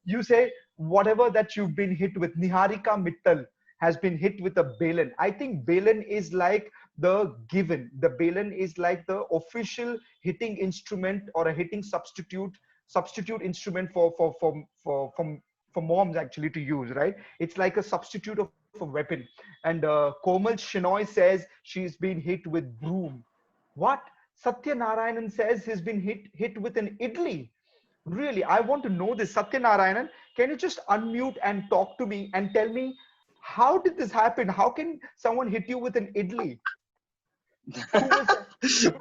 You say whatever that you've been hit with. Niharika Mittal has been hit with a balun. I think balun is like the given. The balun is like the official hitting instrument or a hitting substitute instrument for moms actually to use, right? It's like a substitute of a weapon. And Komal Shinoy says she's been hit with broom. What? Satya Narayanan says he's been hit with an idli. Really, I want to know this. Satya Narayanan, can you just unmute and talk to me and tell me, how did this happen? How can someone hit you with an idli?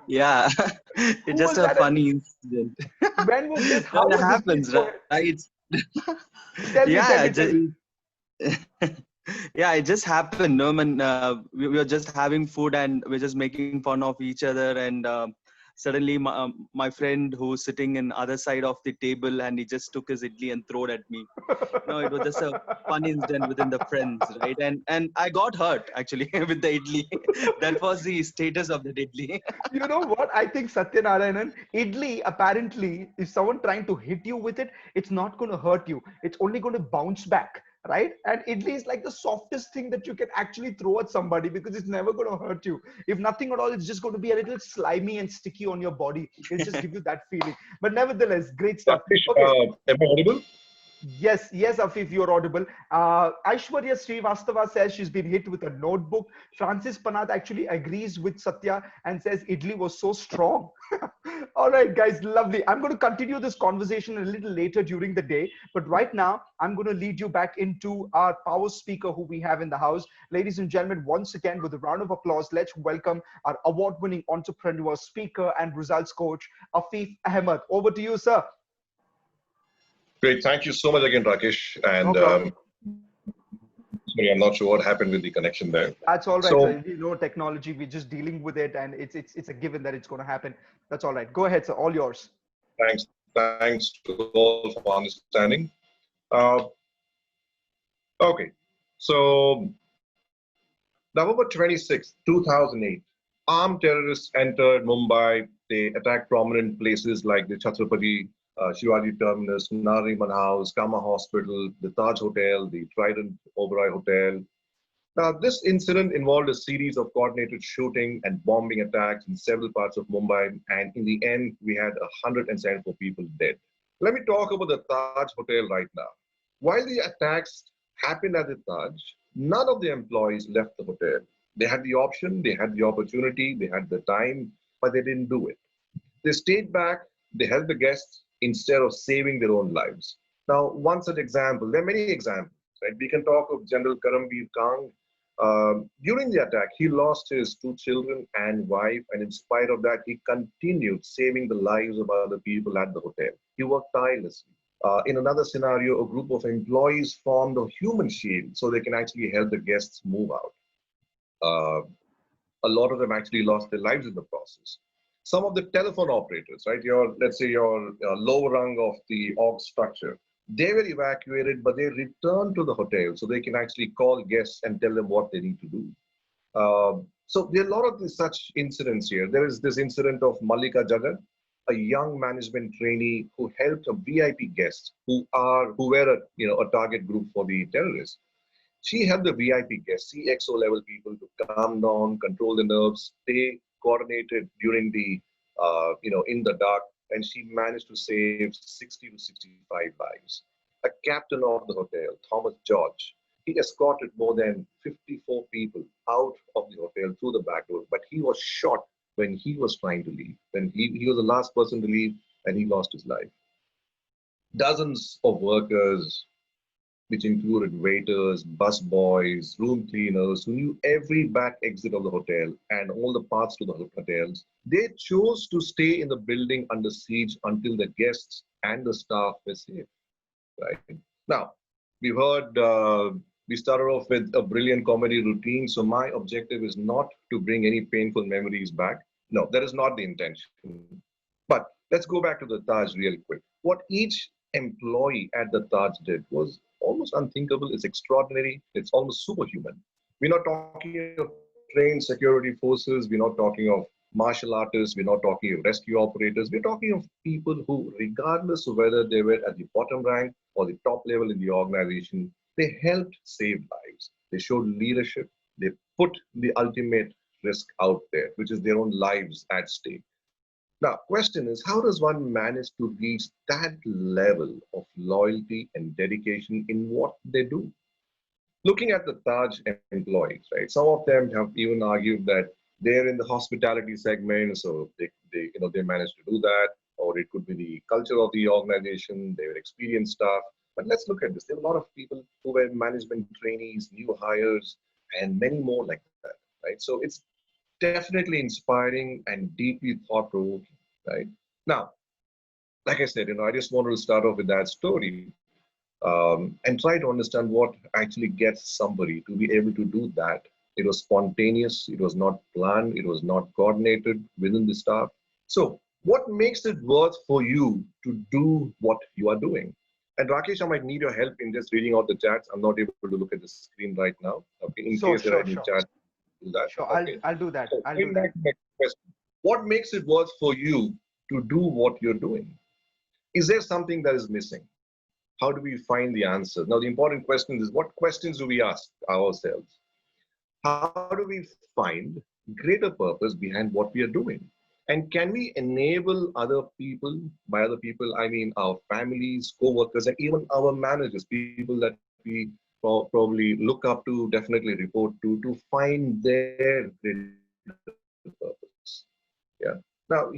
Yeah, it's just a funny incident. When was this? How it happens, right? Tell Yeah, me. Yeah, it just happened. No, man, we were just having food and we're just making fun of each other, and suddenly my friend who's sitting in other side of the table, and he just took his idli and threw it at me. No, it was just a fun incident within the friends, right? And I got hurt actually with the idli. That was the status of the idli. You know what? I think Satya Narayanan, idli, apparently, if someone trying to hit you with it, it's not going to hurt you. It's only going to bounce back, right? And idli is like the softest thing that you can actually throw at somebody because it's never going to hurt you. If nothing at all, it's just going to be a little slimy and sticky on your body. It'll just give you that feeling. But great stuff. Okay. Am I audible? Yes, Afif, you're audible. Aishwarya Srivastava says she's been hit with a notebook. Francis Panath actually agrees with Satya and says idli was so strong. All right, guys, lovely. I'm going to continue this conversation a little later during the day. But right now, I'm going to lead you back into our power speaker who we have in the house. Ladies and gentlemen, once again, with a round of applause, let's welcome our award-winning entrepreneur, speaker, and results coach, Afif Ahmed. Over to you, sir. Great. Thank you so much again, Rakesh. And No sorry, I'm not sure what happened with the connection there. That's all right. So, sir. You know, technology, we're just dealing with it, and it's a given that it's going to happen. That's all right. Go ahead, sir. All yours. thanks to all for understanding. Okay. So, November 26, 2008, armed terrorists entered Mumbai. They attacked prominent places like the Chhatrapati Shivaji Terminus, Nariman House, Kama Hospital, the Taj Hotel, the Trident Oberoi Hotel, Now, this incident involved a series of coordinated shooting and bombing attacks in several parts of Mumbai, and in the end, we had 174 people dead. Let me talk about the Taj Hotel right now. While the attacks happened at the Taj, none of the employees left the hotel. They had the option, they had the opportunity, they had the time, but they didn't do it. They stayed back, they helped the guests instead of saving their own lives. Now, one such example, there are many examples, right? We can talk of General Karamveer Kang. During the attack, he lost his 2 children and wife, and in spite of that, he continued saving the lives of other people at the hotel. He worked tirelessly. In another scenario, a group of employees formed a human shield so they can actually help the guests move out. A lot of them actually lost their lives in the process. Some of the telephone operators, right, let's say your lower rung of the org structure, they were evacuated, but they returned to the hotel so they can actually call guests and tell them what they need to do. So there are a lot of such incidents here. There is this incident of Malika Jagat, a young management trainee who helped a VIP guest who were a target group for the terrorists. She helped the VIP guests, CXO level people, to calm down, control the nerves. They coordinated during the in the dark, and she managed to save 60 to 65 lives. A captain of the hotel, Thomas George, he escorted more than 54 people out of the hotel through the back door, but he was shot when he was trying to leave. When he was the last person to leave, and he lost his life. Dozens of workers, which included waiters, bus boys, room cleaners, who knew every back exit of the hotel and all the paths to the hotels. They chose to stay in the building under siege until the guests and the staff were safe. Right now, we started off with a brilliant comedy routine. So my objective is not to bring any painful memories back. No, that is not the intention. But let's go back to the Taj real quick. What each employee at the Taj did was almost unthinkable. It's extraordinary. It's almost superhuman. We're not talking of trained security forces. We're not talking of martial artists. We're not talking of rescue operators. We're talking of people who, regardless of whether they were at the bottom rank or the top level in the organization, they helped save lives. They showed leadership. They put the ultimate risk out there, which is their own lives at stake. Now, question is, how does one manage to reach that level of loyalty and dedication in what they do? Looking at the Taj employees, right? Some of them have even argued that they're in the hospitality segment, so they managed to do that, or it could be the culture of the organization. They were experienced staff. But let's look at this. There are a lot of people who were management trainees, new hires, and many more like that, right? So it's definitely inspiring and deeply thought-provoking, right? Now, like I said, I just wanted to start off with that story and try to understand what actually gets somebody to be able to do that. It was spontaneous, it was not planned, it was not coordinated within the staff. So what makes it worth for you to do what you are doing? And Rakesh, I might need your help in just reading out the chats. I'm not able to look at the screen right now. Okay, in case there are any chats. Do that. Sure, okay. I'll do that. So I'll do that. What makes it worth for you to do what you're doing? Is there something that is missing? How do we find the answer? Now, the important question is, what questions do we ask ourselves? How do we find greater purpose behind what we are doing? And can we enable other people? By other people, I mean our families, co-workers, and even our managers, people that we probably look up to, definitely report to find their purpose. Yeah. Now,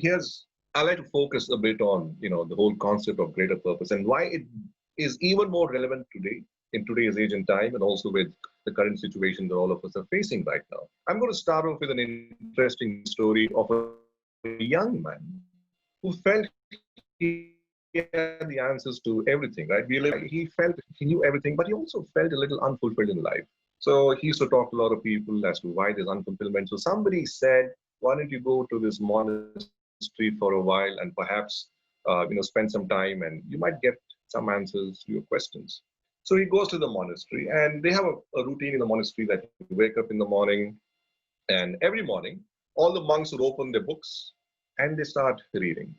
I like to focus a bit on the whole concept of greater purpose and why it is even more relevant today, in today's age and time, and also with the current situation that all of us are facing right now. I'm going to start off with an interesting story of a young man who felt he had the answers to everything, right? He felt he knew everything, but he also felt a little unfulfilled in life. So he used to talk to a lot of people as to why there's unfulfillment. So somebody said, why don't you go to this monastery for a while and perhaps spend some time and you might get some answers to your questions. So he goes to the monastery, and they have a routine in the monastery that you wake up in the morning, and every morning all the monks would open their books and they start reading.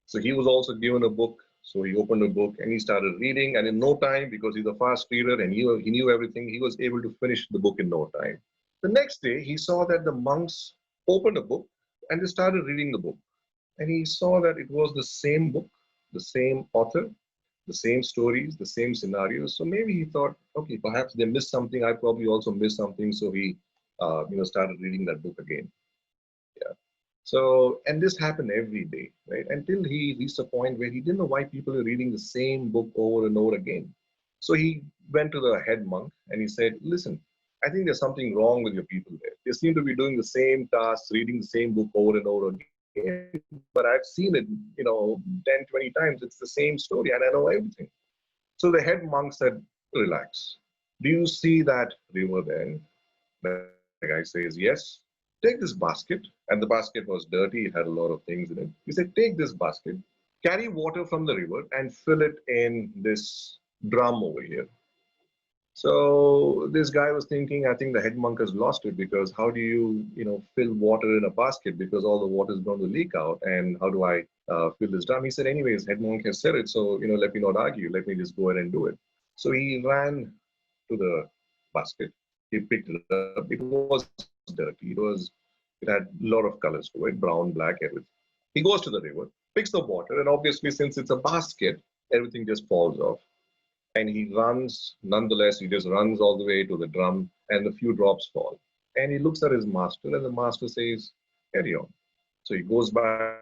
So he was also given a book So he opened a book and he started reading, and in no time, because he's a fast reader and he knew everything, he was able to finish the book in no time. The next day, he saw that the monks opened a book and they started reading the book. And he saw that it was the same book, the same author, the same stories, the same scenarios. So maybe he thought, okay, perhaps they missed something. I probably also missed something. So he, started reading that book again. Yeah. So, and this happened every day, right? Until he reached a point where he didn't know why people are reading the same book over and over again. So he went to the head monk and he said, listen, I think there's something wrong with your people there. They seem to be doing the same tasks, reading the same book over and over again. But I've seen it, 10, 20 times. It's the same story and I know everything. So the head monk said, relax. Do you see that river there? The guy says, yes. Take this basket. And the basket was dirty. It had a lot of things in it. He said, take this basket, carry water from the river and fill it in this drum over here. So this guy was thinking, I think the head monk has lost it, because how do you, fill water in a basket, because all the water is going to leak out, and how do I fill this drum? He said, anyways, head monk has said it, so let me not argue. Let me just go ahead and do it. So he ran to the basket. He picked it up. It was dirty. It had a lot of colors to it, brown, black, everything. He goes to the river, picks the water, and obviously, since it's a basket, everything just falls off. And he runs, nonetheless, he just runs all the way to the drum, and a few drops fall. And he looks at his master, and the master says, carry on. So he goes back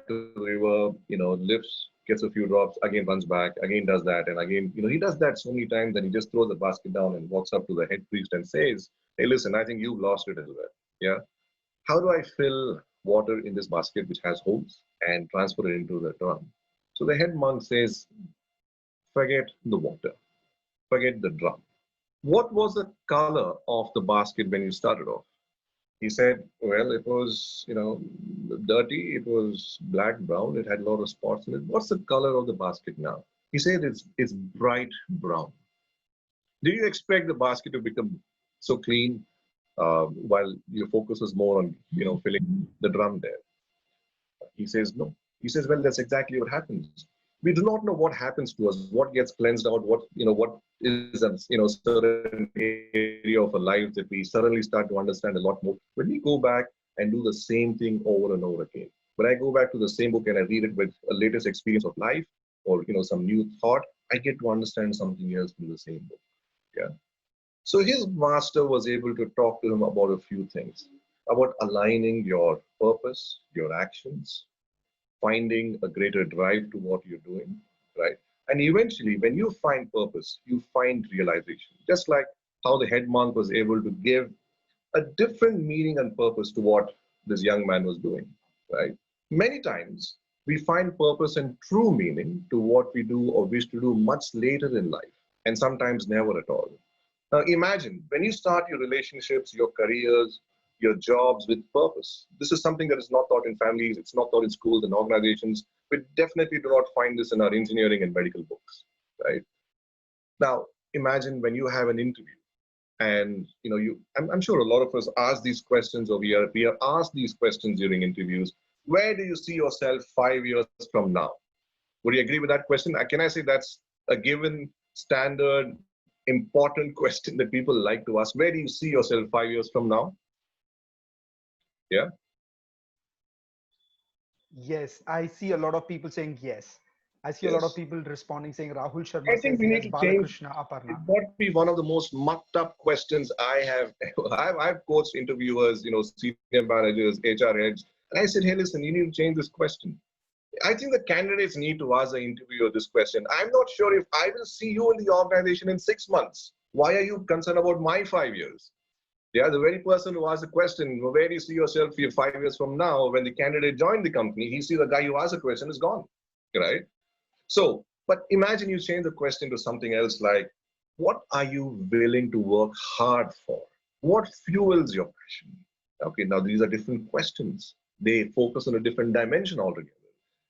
to the river, lifts, gets a few drops, again runs back, again does that, and again, he does that so many times, and he just throws the basket down and walks up to the head priest and says, hey, listen, I think you've lost it as well. Yeah. How do I fill water in this basket which has holes and transfer it into the drum? So the head monk says, forget the water, forget the drum. What was the color of the basket when you started off? He said, well, it was, dirty. It was black, brown. It had a lot of spots in it. What's the color of the basket now? He said, it's bright brown. Do you expect the basket to become so clean while your focus is more on, filling the drum there? He says, no. He says, well, that's exactly what happens. We do not know what happens to us, what gets cleansed out, what is a certain area of our life that we suddenly start to understand a lot more when we go back and do the same thing over and over again. When I go back to the same book and I read it with a latest experience of life, or some new thought, I get to understand something else from the same book. Yeah. So his master was able to talk to him about a few things, about aligning your purpose, your actions, finding a greater drive to what you're doing, right? And eventually, when you find purpose, you find realization. Just like how the head monk was able to give a different meaning and purpose to what this young man was doing, right? Many times, we find purpose and true meaning to what we do or wish to do much later in life, and sometimes never at all. Now, imagine when you start your relationships, your careers, your jobs with purpose. This is something that is not taught in families, it's not taught in schools and organizations. We definitely do not find this in our engineering and medical books, right? Now, imagine when you have an interview and, I'm sure a lot of us ask these questions, or we are asked these questions during interviews. Where do you see yourself 5 years from now? Would you agree with that question? Can I say that's a given, standard, important question that people like to ask? Where do you see yourself 5 years from now? Yeah. Yes, I see a lot of people saying yes. I see a lot of people responding saying Rahul Sharma I think says we yes, need to change. Balakrishna Aparna. It might be one of the most mucked up questions I have. I've coached interviewers, senior managers, HR heads, and I said, hey, listen, you need to change this question. I think the candidates need to ask the interviewer this question. I'm not sure if I will see you in the organization in 6 months. Why are you concerned about my 5 years? Yeah, the very person who asked the question, where do you see yourself 5 years from now? When the candidate joined the company, he sees the guy who asked the question is gone, right? So, but imagine you change the question to something else like, what are you willing to work hard for? What fuels your passion? Okay, now these are different questions. They focus on a different dimension altogether.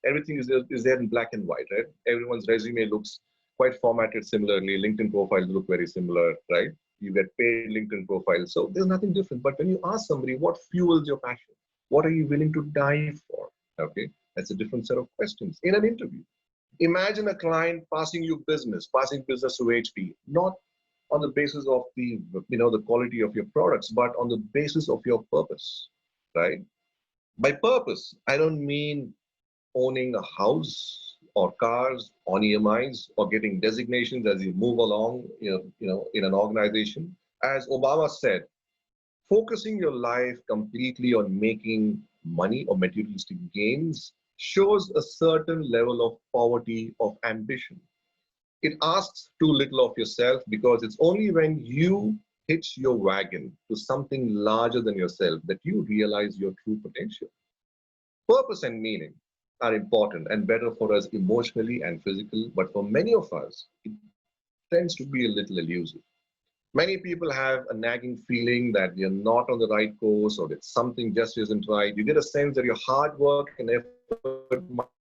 Everything is there in black and white, right? Everyone's resume looks quite formatted similarly. LinkedIn profiles look very similar, right? You get paid LinkedIn profiles. So there's nothing different. But when you ask somebody, what fuels your passion? What are you willing to die for? Okay, that's a different set of questions in an interview. Imagine a client passing business to HP, not on the basis of the quality of your products, but on the basis of your purpose, right? By purpose, I don't mean owning a house or cars on EMIs or getting designations as you move along, in an organization. As Obama said, focusing your life completely on making money or materialistic gains shows a certain level of poverty of ambition. It asks too little of yourself because it's only when you hitch your wagon to something larger than yourself that you realize your true potential. Purpose and meaning are important and better for us emotionally and physically, but for many of us, it tends to be a little elusive. Many people have a nagging feeling that you're not on the right course or that something just isn't right. You get a sense that your hard work and effort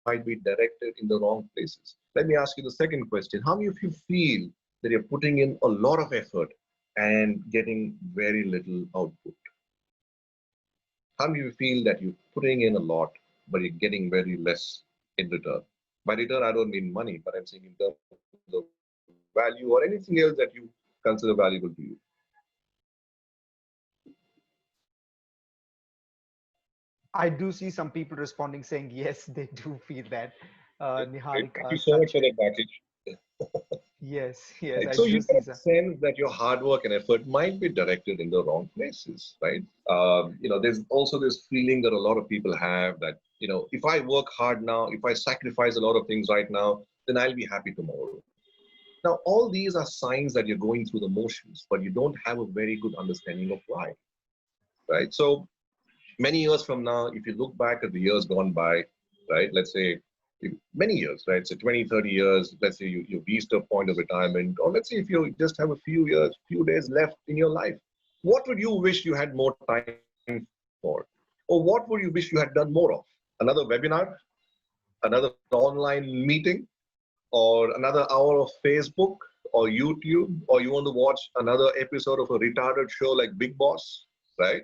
might be directed in the wrong places. Let me ask you the second question. How many of you feel that you're putting in a lot of effort and getting very little output? How many of you feel that you're putting in a lot, but you're getting very less in return? By return, I don't mean money, but I'm saying in terms of value or anything else that you consider valuable to you. I do see some people responding saying yes, they do feel that. Great. Thank you Niharika, so much for Sachin. that package. Yes, Right. I So do you see get a some. sense that your hard work and effort might be directed in the wrong places, right? There's also this feeling that a lot of people have that, if I work hard now, if I sacrifice a lot of things right now, then I'll be happy tomorrow. Now, all these are signs that you're going through the motions, but you don't have a very good understanding of why, right? So many years from now, if you look back at the years gone by, right, let's say many years, right, so 20, 30 years, let's say you've reached a point of retirement, or let's say if you just have a few years, few days left in your life, what would you wish you had more time for? Or what would you wish you had done more of? Another webinar, another online meeting, or another hour of Facebook or YouTube, or you want to watch another episode of a retarded show like Big Boss, right?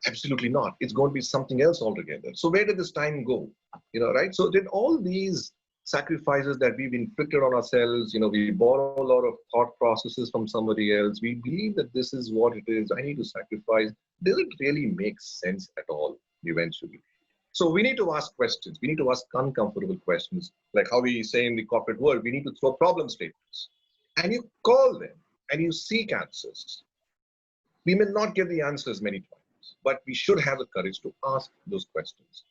Absolutely not. It's going to be something else altogether. So where did this time go? Right? So did all these sacrifices that we've inflicted on ourselves, we borrow a lot of thought processes from somebody else. We believe that this is what it is. I need to sacrifice. Does it really make sense at all eventually? So we need to ask questions. We need to ask uncomfortable questions, like how we say in the corporate world, we need to throw problem statements. And you call them and you seek answers. We may not get the answers many times, but we should have the courage to ask those questions.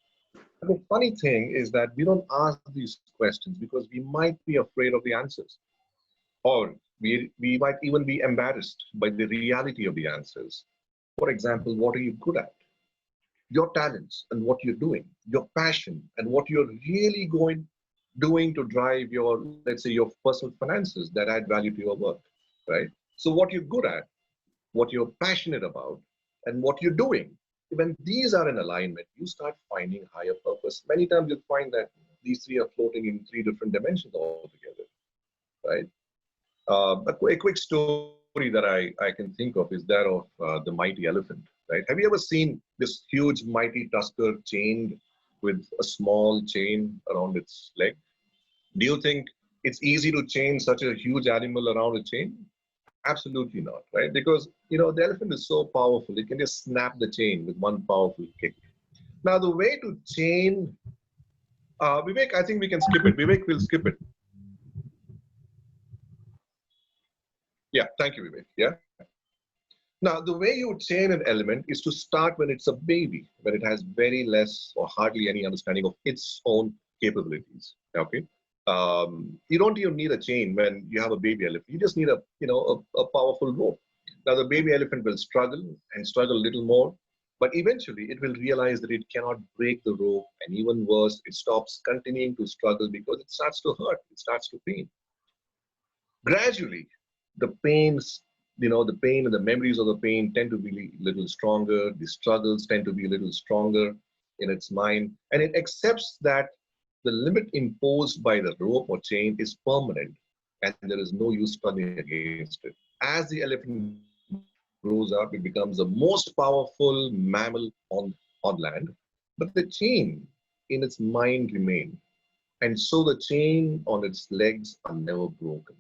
And the funny thing is that we don't ask these questions because we might be afraid of the answers, or we might even be embarrassed by the reality of the answers. For example, what are you good at? Your talents and what you're doing, your passion and what you're really doing to drive your, let's say, your personal finances that add value to your work, right? So what you're good at, what you're passionate about, and what you're doing. When these are in alignment, you start finding higher purpose. Many times you'll find that these three are floating in three different dimensions altogether, right? A quick story that I can think of is that of the mighty elephant, right? Have you ever seen this huge mighty tusker chained with a small chain around its leg? Do you think it's easy to chain such a huge animal around a chain? Absolutely not, right? Because, the elephant is so powerful, it can just snap the chain with one powerful kick. Now, the way to chain, Vivek, I think we can skip it. Vivek will skip it. Yeah, thank you, Vivek. Yeah. Now, the way you chain an element is to start when it's a baby, when it has very less or hardly any understanding of its own capabilities. Okay. You don't even need a chain when you have a baby elephant. You just need a powerful rope. Now the baby elephant will struggle and struggle a little more, but eventually it will realize that it cannot break the rope, and even worse, it stops continuing to struggle because it starts to hurt, it starts to pain. Gradually, the the pain and the memories of the pain tend to be a little stronger. The struggles tend to be a little stronger in its mind, and it accepts that the limit imposed by the rope or chain is permanent, and there is no use struggling against it. As the elephant grows up, it becomes the most powerful mammal on land, but the chain in its mind remains. And so the chain on its legs are never broken.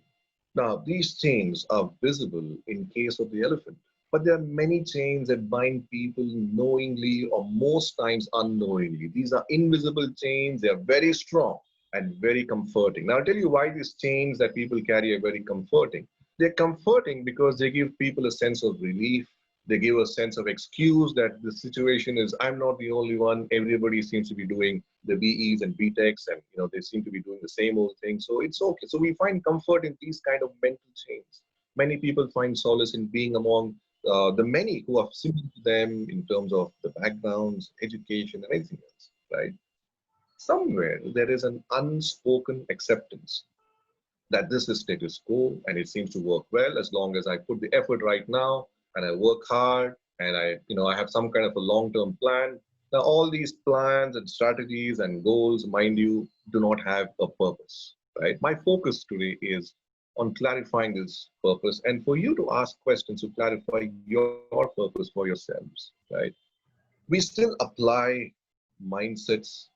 Now, these chains are visible in case of the elephant, but there are many chains that bind people knowingly or most times unknowingly. These are invisible chains. They are very strong and very comforting. Now, I'll tell you why these chains that people carry are very comforting. They're comforting because they give people a sense of relief. They give a sense of excuse that the situation is, I'm not the only one. Everybody seems to be doing the BEs and BTECs, and they seem to be doing the same old thing. So it's okay. So we find comfort in these kind of mental chains. Many people find solace in being among the many who are similar to them in terms of the backgrounds, education, and anything else, right? Somewhere there is an unspoken acceptance that this is status quo and it seems to work well as long as I put the effort right now and I work hard and I have some kind of a long-term plan. Now, all these plans and strategies and goals, mind you, do not have a purpose, right? My focus today is on clarifying this purpose and for you to ask questions to clarify your purpose for yourselves, right? We still apply mindsets,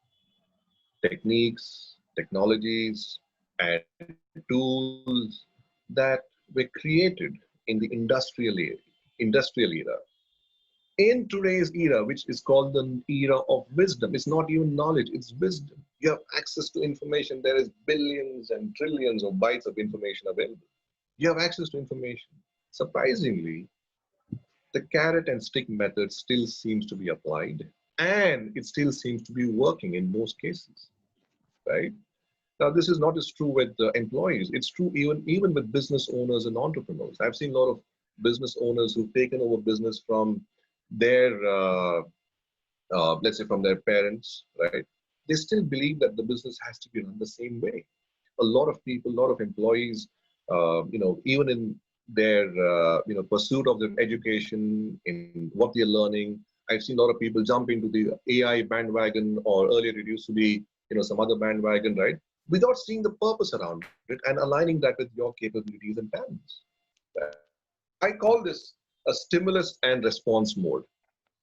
techniques, technologies, and tools that were created in the industrial era. In today's era, which is called the era of wisdom, it's not even knowledge, it's wisdom. You have access to information. There is billions and trillions of bytes of information available. You have access to information. Surprisingly, the carrot and stick method still seems to be applied, and it still seems to be working in most cases, right? Now, this is not as true with employees. It's true even with business owners and entrepreneurs. I've seen a lot of business owners who've taken over business from their, let's say, from their parents, right? They still believe that the business has to be run the same way. A lot of people, a lot of employees, even in their, pursuit of their education, in what they're learning, I've seen a lot of people jump into the AI bandwagon, or earlier it used to be, some other bandwagon, right? Without seeing the purpose around it and aligning that with your capabilities and talents. I call this a stimulus and response mode.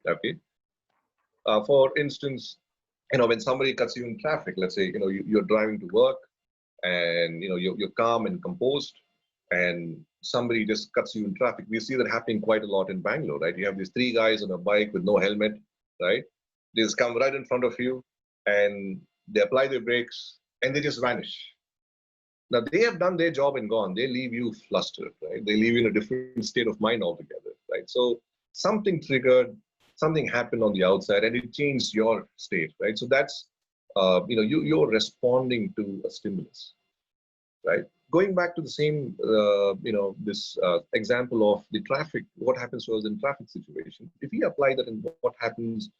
Okay. For instance, when somebody cuts you in traffic, let's say, you're driving to work and, you're calm and composed and somebody just cuts you in traffic. We see that happening quite a lot in Bangalore, right? You have these three guys on a bike with no helmet, right? They just come right in front of you and they apply their brakes and they just vanish. Now, they have done their job and gone. They leave you flustered, right? They leave you in a different state of mind altogether, right? So something triggered, something happened on the outside and it changed your state, right? So that's, you're responding to a stimulus, right? Going back to the same, this example of the traffic, what happens to us in traffic situation, if we apply that in what happens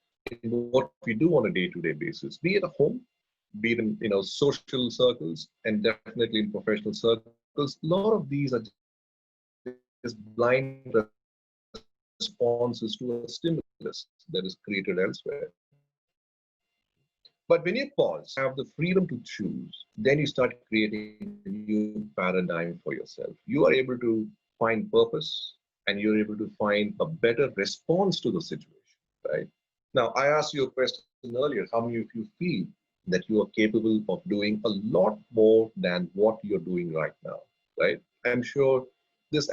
in what we do on a day-to-day basis, be it at home, be it in social circles, and definitely in professional circles, a lot of these are just blind responses to a stimulus that is created elsewhere. But when you pause, have the freedom to choose, then you start creating a new paradigm for yourself. You are able to find purpose and you're able to find a better response to the situation, right? Now, I asked you a question earlier, how many of you feel that you are capable of doing a lot more than what you're doing right now, right? I'm sure this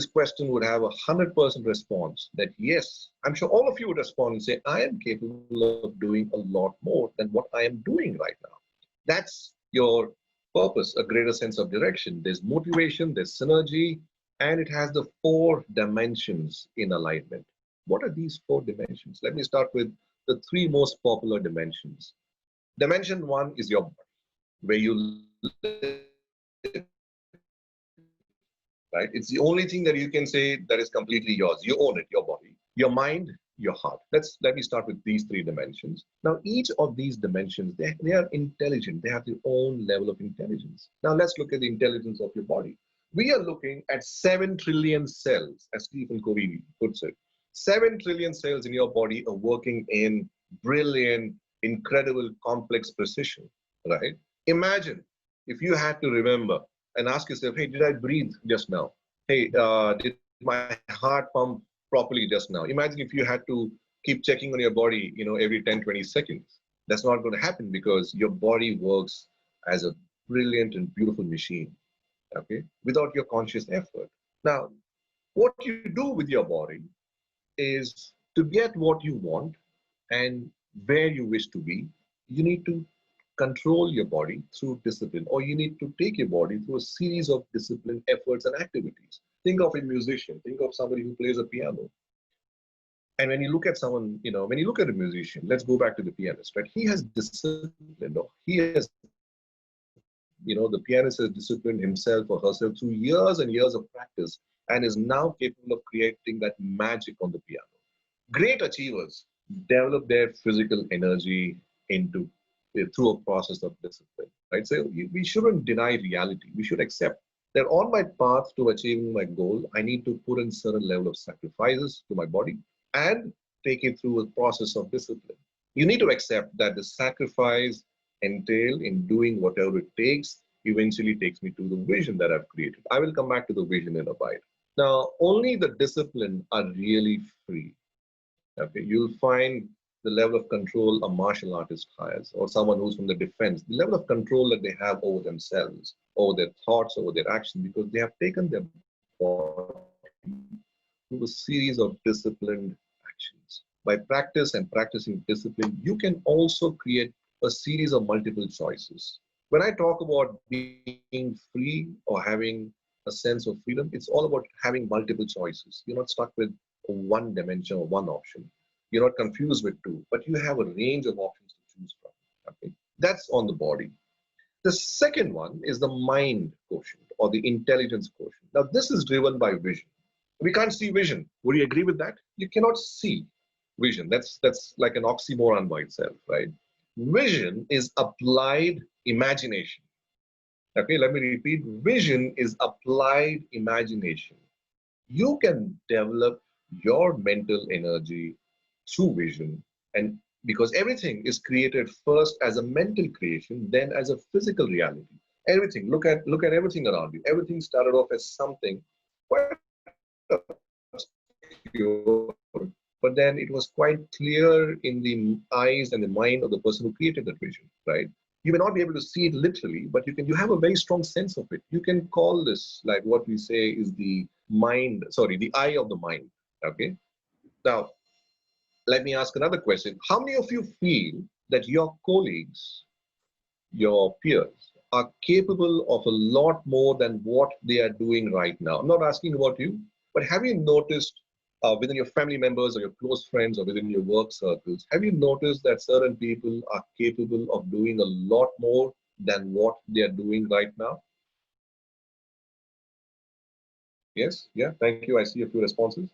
question would have 100% response that yes, I'm sure all of you would respond and say, I am capable of doing a lot more than what I am doing right now. That's your purpose, a greater sense of direction. There's motivation, there's synergy, and it has the 4 dimensions in alignment. What are these 4 dimensions? Let me start with the 3 most popular dimensions. Dimension 1 is your body, where you live, right? It's the only thing that you can say that is completely yours. You own it, your body, your mind, your heart. Let me start with these 3 dimensions. Now, each of these dimensions, they are intelligent. They have their own level of intelligence. Now, let's look at the intelligence of your body. We are looking at 7 trillion cells, as Stephen Covey puts it. 7 trillion cells in your body are working in brilliant, incredible, complex precision, right? Imagine if you had to remember and ask yourself, hey, did I breathe just now? Hey, did my heart pump properly just now? Imagine if you had to keep checking on your body, every 10, 20 seconds. That's not going to happen because your body works as a brilliant and beautiful machine, okay, without your conscious effort. Now, what you do with your body is to get what you want and where you wish to be, you need to control your body through discipline, or you need to take your body through a series of discipline efforts and activities. Think of a musician, think of somebody who plays a piano. And when you look at someone, when you look at a musician, let's go back to the pianist, right? He has disciplined, or he has, the pianist has disciplined himself or herself through years and years of practice and is now capable of creating that magic on the piano. Great achievers develop their physical energy into through a process of discipline, right? So we shouldn't deny reality. We should accept that on my path to achieving my goal, I need to put in certain level of sacrifices to my body and take it through a process of discipline. You need to accept that the sacrifice entailed in doing whatever it takes eventually takes me to the vision that I've created. I will come back to the vision in a bit. Now, only the disciplined are really free. Okay, you'll find the level of control a martial artist has, or someone who's from the defense, the level of control that they have over themselves, over their thoughts, over their actions, because they have taken their body through a series of disciplined actions. By practice and practicing discipline, you can also create a series of multiple choices. When I talk about being free or having a sense of freedom, it's all about having multiple choices. You're not stuck with one dimension or one option. You're not confused with two, but you have a range of options to choose from. Okay? That's on the body. The second one is the mind quotient or the intelligence quotient. Now, this is driven by vision. We can't see vision. Would you agree with that? You cannot see vision. That's like an oxymoron by itself, right? Vision is applied imagination. Okay, let me repeat. Vision is applied imagination. You can develop your mental energy through vision, and because everything is created first as a mental creation, then as a physical reality. Everything, look at everything around you. Everything started off as something quite obscure, but then it was quite clear in the eyes and the mind of the person who created that vision, right? You may not be able to see it literally, but you have a very strong sense of it. You can call this, like what we say is the eye of the mind. Okay. Now, let me ask another question. How many of you feel that your colleagues, your peers, are capable of a lot more than what they are doing right now? I'm not asking about you, but have you noticed within your family members or your close friends or within your work circles, have you noticed that certain people are capable of doing a lot more than what they are doing right now? Yes? Yeah, thank you. I see a few responses.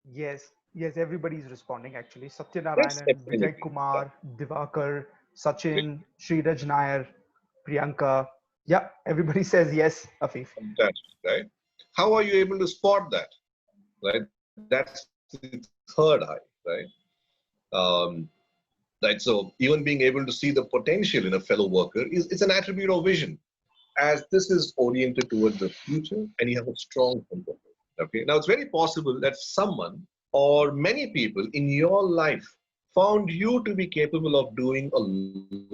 Yes, yes, everybody's responding actually. Yes, Satyanarayanan, absolutely. Vijay Kumar, Divakar, Sachin, Sriraj Nair, Priyanka. Yeah, everybody says yes, Afif. Fantastic, right? How are you able to spot that? Right? That's the third eye, right? Right. So even being able to see the potential in a fellow worker is an attribute of vision, as this is oriented towards the future and you have a strong sense of it. Okay. Now it's very possible that someone or many people in your life found you to be capable of doing a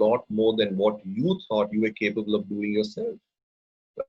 lot more than what you thought you were capable of doing yourself.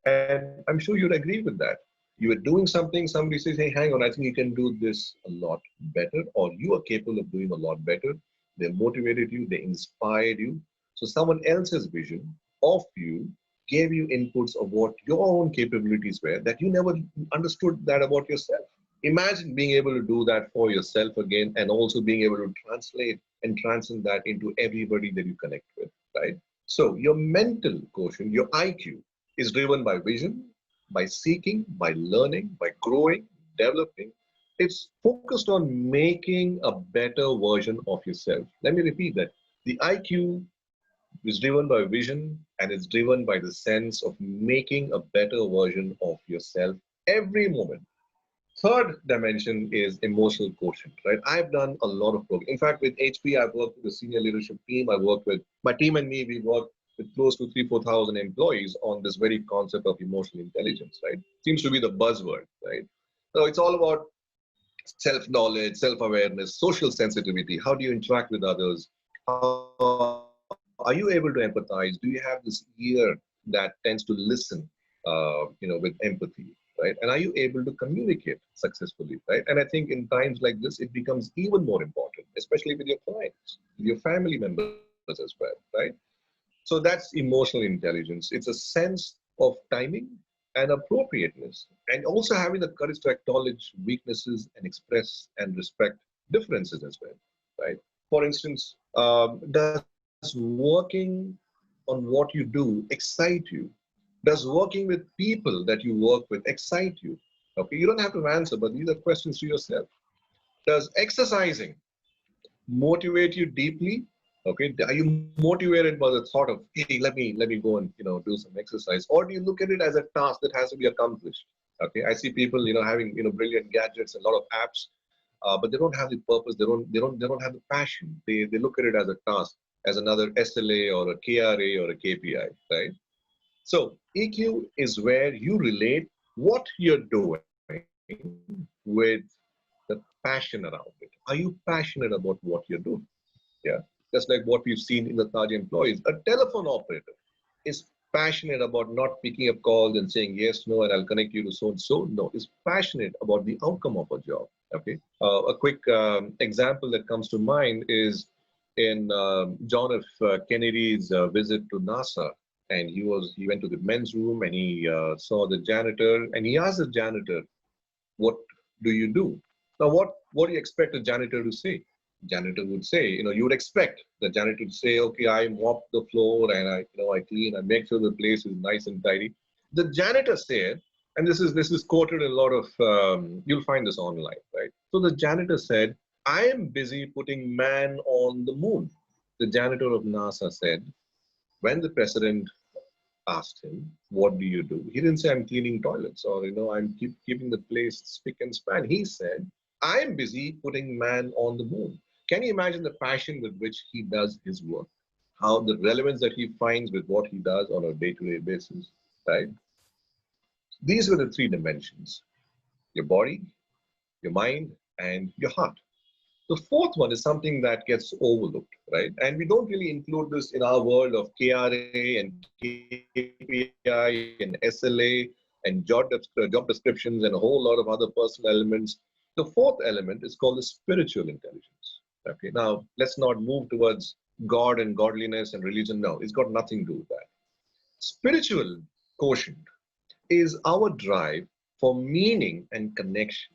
And I'm sure you'd agree with that. You were doing something, somebody says, hey, hang on, I think you can do this a lot better, or you are capable of doing a lot better. They motivated you, they inspired you. So someone else's vision of you gave you inputs of what your own capabilities were that you never understood that about yourself. Imagine being able to do that for yourself again, and also being able to translate and transcend that into everybody that you connect with, right? So your mental quotient, your IQ, is driven by vision, by seeking, by learning, by growing, developing. It's focused on making a better version of yourself. Let me repeat that. The IQ is driven by vision, and it's driven by the sense of making a better version of yourself every moment. Third dimension is emotional quotient, right? I've done a lot of work. In fact, with HP, I've worked with the senior leadership team. I worked with my team and me, we worked with close to 3,000-4,000 employees on this very concept of emotional intelligence, right? Seems to be the buzzword, right? So it's all about self-knowledge, self-awareness, social sensitivity. How do you interact with others? How are you able to empathize? Do you have this ear that tends to listen, with empathy, right? And are you able to communicate successfully, right? And I think in times like this, it becomes even more important, especially with your clients, with your family members as well, right? So that's emotional intelligence. It's a sense of timing and appropriateness, and also having the courage to acknowledge weaknesses and express and respect differences as well, right? For instance, does working on what you do excite you? Does working with people that you work with excite you? Okay, you don't have to answer, but these are questions to yourself. Does exercising motivate you deeply? Okay, are you motivated by the thought of, hey, let me go and do some exercise, or do you look at it as a task that has to be accomplished? Okay, I see people having brilliant gadgets, a lot of apps, but they don't have the purpose. They don't have the passion. They look at it as a task, as another SLA or a KRA or a KPI, right? So EQ is where you relate what you're doing with the passion around it. Are you passionate about what you're doing? Yeah. Just like what we've seen in the Taj employees. A telephone operator is passionate about not picking up calls and saying yes, no, and I'll connect you to so and so. No, is passionate about the outcome of a job. Okay. A quick example that comes to mind is in John F. Kennedy's visit to NASA. And he went to the men's room and he saw the janitor and he asked the janitor, what do you do? Now, what do you expect a janitor to say? Janitor would say, you would expect the janitor to say, okay, I mop the floor and I clean, I make sure the place is nice and tidy. The janitor said, and this is quoted in a lot of, you'll find this online, right? So the janitor said, I am busy putting man on the moon. The janitor of NASA said, when the president asked him, what do you do? He didn't say, I'm cleaning toilets or, I'm keeping the place spick and span. He said, I'm busy putting man on the moon. Can you imagine the passion with which he does his work? How the relevance that he finds with what he does on a day-to-day basis, right? These were the three dimensions: your body, your mind, and your heart. The fourth one is something that gets overlooked, right? And we don't really include this in our world of KRA and KPI and SLA and job descriptions and a whole lot of other personal elements. The fourth element is called the spiritual intelligence. Okay, now let's not move towards God and godliness and religion. No, it's got nothing to do with that. Spiritual quotient is our drive for meaning and connection.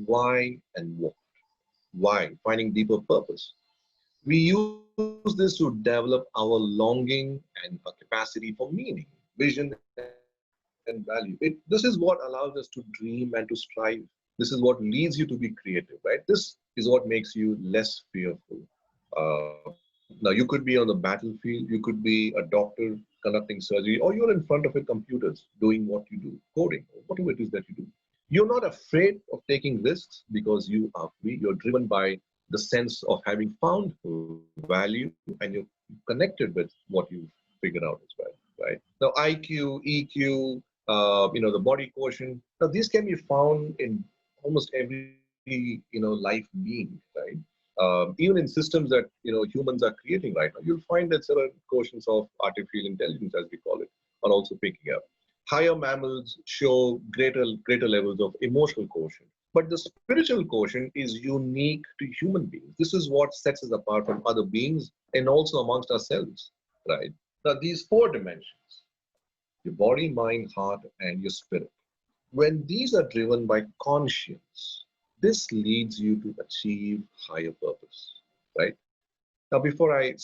Why and what? Why? Finding deeper purpose. We use this to develop our longing and a capacity for meaning, vision, and value. This is what allows us to dream and to strive. This is what leads you to be creative, right? This is what makes you less fearful. Now, you could be on the battlefield, you could be a doctor conducting surgery, or you're in front of a computer doing what you do, coding, or whatever it is that you do. You're not afraid of taking risks because you are free. You're driven by the sense of having found value and you're connected with what you've figured out as well, right? Now, IQ, EQ, the body quotient. Now, these can be found in almost every, life being, right? Even in systems that, humans are creating right now, you'll find that certain quotients of artificial intelligence, as we call it, are also picking up. Higher mammals show greater levels of emotional quotient. But the spiritual quotient is unique to human beings. This is what sets us apart from other beings and also amongst ourselves, right? Now, these four dimensions, your body, mind, heart, and your spirit, when these are driven by conscience, this leads you to achieve higher purpose, right? Now, before I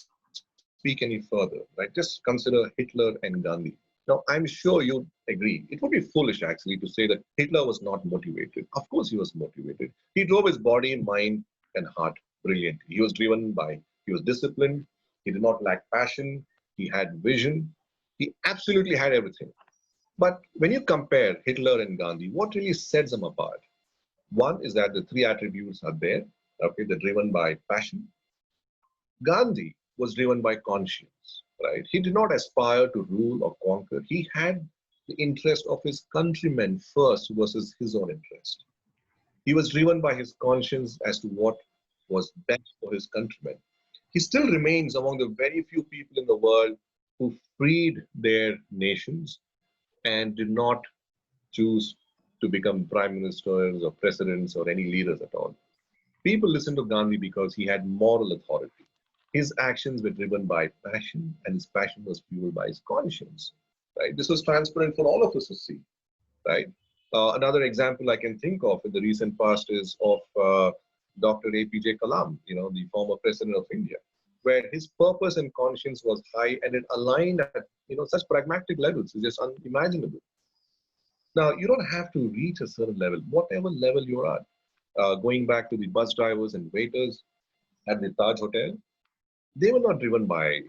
speak any further, right, just consider Hitler and Gandhi. Now, I'm sure you agree. It would be foolish, actually, to say that Hitler was not motivated. Of course, he was motivated. He drove his body, mind, and heart brilliantly. He was disciplined. He did not lack passion. He had vision. He absolutely had everything. But when you compare Hitler and Gandhi, what really sets them apart? One is that the three attributes are there. Okay, they're driven by passion. Gandhi was driven by conscience, right? He did not aspire to rule or conquer. He had the interest of his countrymen first versus his own interest. He was driven by his conscience as to what was best for his countrymen. he still remains among the very few people in the world who freed their nations and did not choose to become prime ministers or presidents or any leaders at all. People listened to Gandhi because he had moral authority. His actions were driven by passion, and his passion was fueled by his conscience. Right? This was transparent for all of us to see. Right? Another example I can think of in the recent past is of Dr. APJ Kalam, the former president of India, where his purpose and conscience was high and it aligned at such pragmatic levels. It's just unimaginable. Now, you don't have to reach a certain level, whatever level you're at. Going back to the bus drivers and waiters at the Taj Hotel, they were not driven by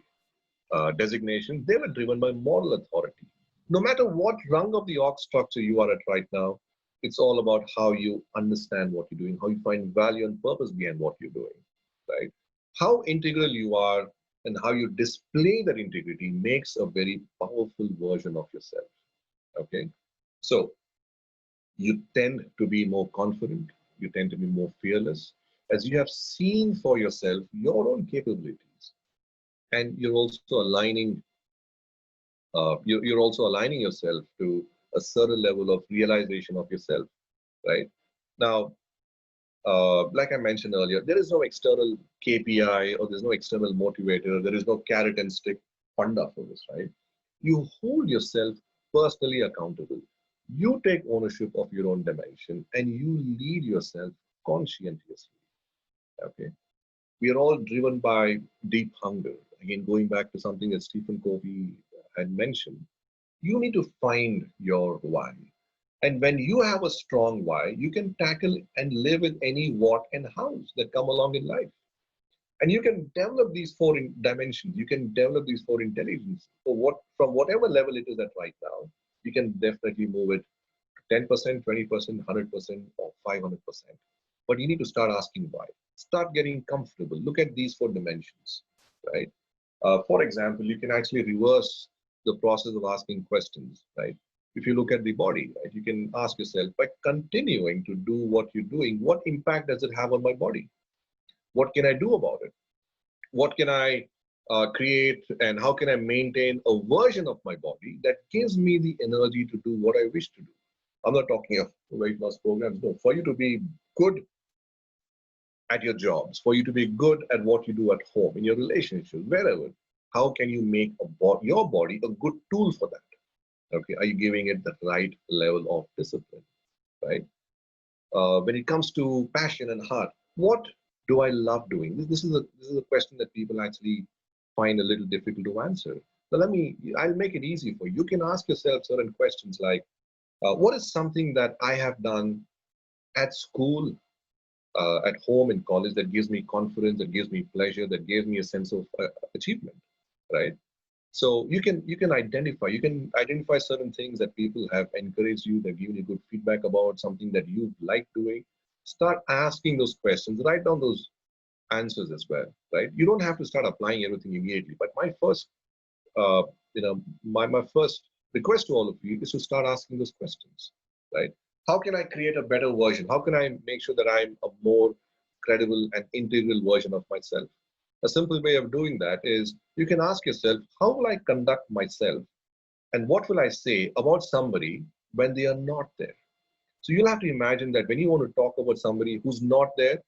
designation, they were driven by moral authority. No matter what rung of the org structure you are at right now, it's all about how you understand what you're doing, how you find value and purpose behind what you're doing, right? How integral you are and how you display that integrity makes a very powerful version of yourself, okay? So you tend to be more confident, you tend to be more fearless, as you have seen for yourself your own capabilities. And you're also aligning yourself to a certain level of realization of yourself, right? Now, like I mentioned earlier, there is no external KPI or there's no external motivator. There is no carrot and stick funda for this, right? You hold yourself personally accountable. You take ownership of your own dimension and you lead yourself conscientiously, okay? We are all driven by deep hunger. Again, going back to something that Stephen Covey had mentioned, you need to find your why. And when you have a strong why, you can tackle and live with any what and hows that come along in life. And you can develop these four dimensions. You can develop these four intelligence. From whatever level it is at right now, you can definitely move it 10%, 20%, 100%, or 500%. But you need to start asking why. Start getting comfortable. Look at these four dimensions, right? For example, you can actually reverse the process of asking questions, right? If you look at the body, right, you can ask yourself, by continuing to do what you're doing, what impact does it have on my body? What can I do about it? What can I create and how can I maintain a version of my body that gives me the energy to do what I wish to do? I'm not talking of weight loss programs. No, for you to be good at your jobs, for you to be good at what you do at home, in your relationships, wherever, how can you make your body a good tool for that? Okay, are you giving it the right level of discipline, right? When it comes to passion and heart, what do I love doing? This is a question that people actually find a little difficult to answer. So I'll make it easy for you. You can ask yourself certain questions like, what is something that I have done at school, at home, in college that gives me confidence, that gives me pleasure, that gives me a sense of achievement, right? So you can identify certain things that people have encouraged you, they've given you good feedback about, something that you like doing. Start asking those questions, write down those answers as well, right? You don't have to start applying everything immediately. But my first, my first request to all of you is to start asking those questions, right? How can I create a better version? How can I make sure that I'm a more credible and integral version of myself? A simple way of doing that is you can ask yourself, how will I conduct myself and what will I say about somebody when they are not there? So you'll have to imagine that when you want to talk about somebody who's not there,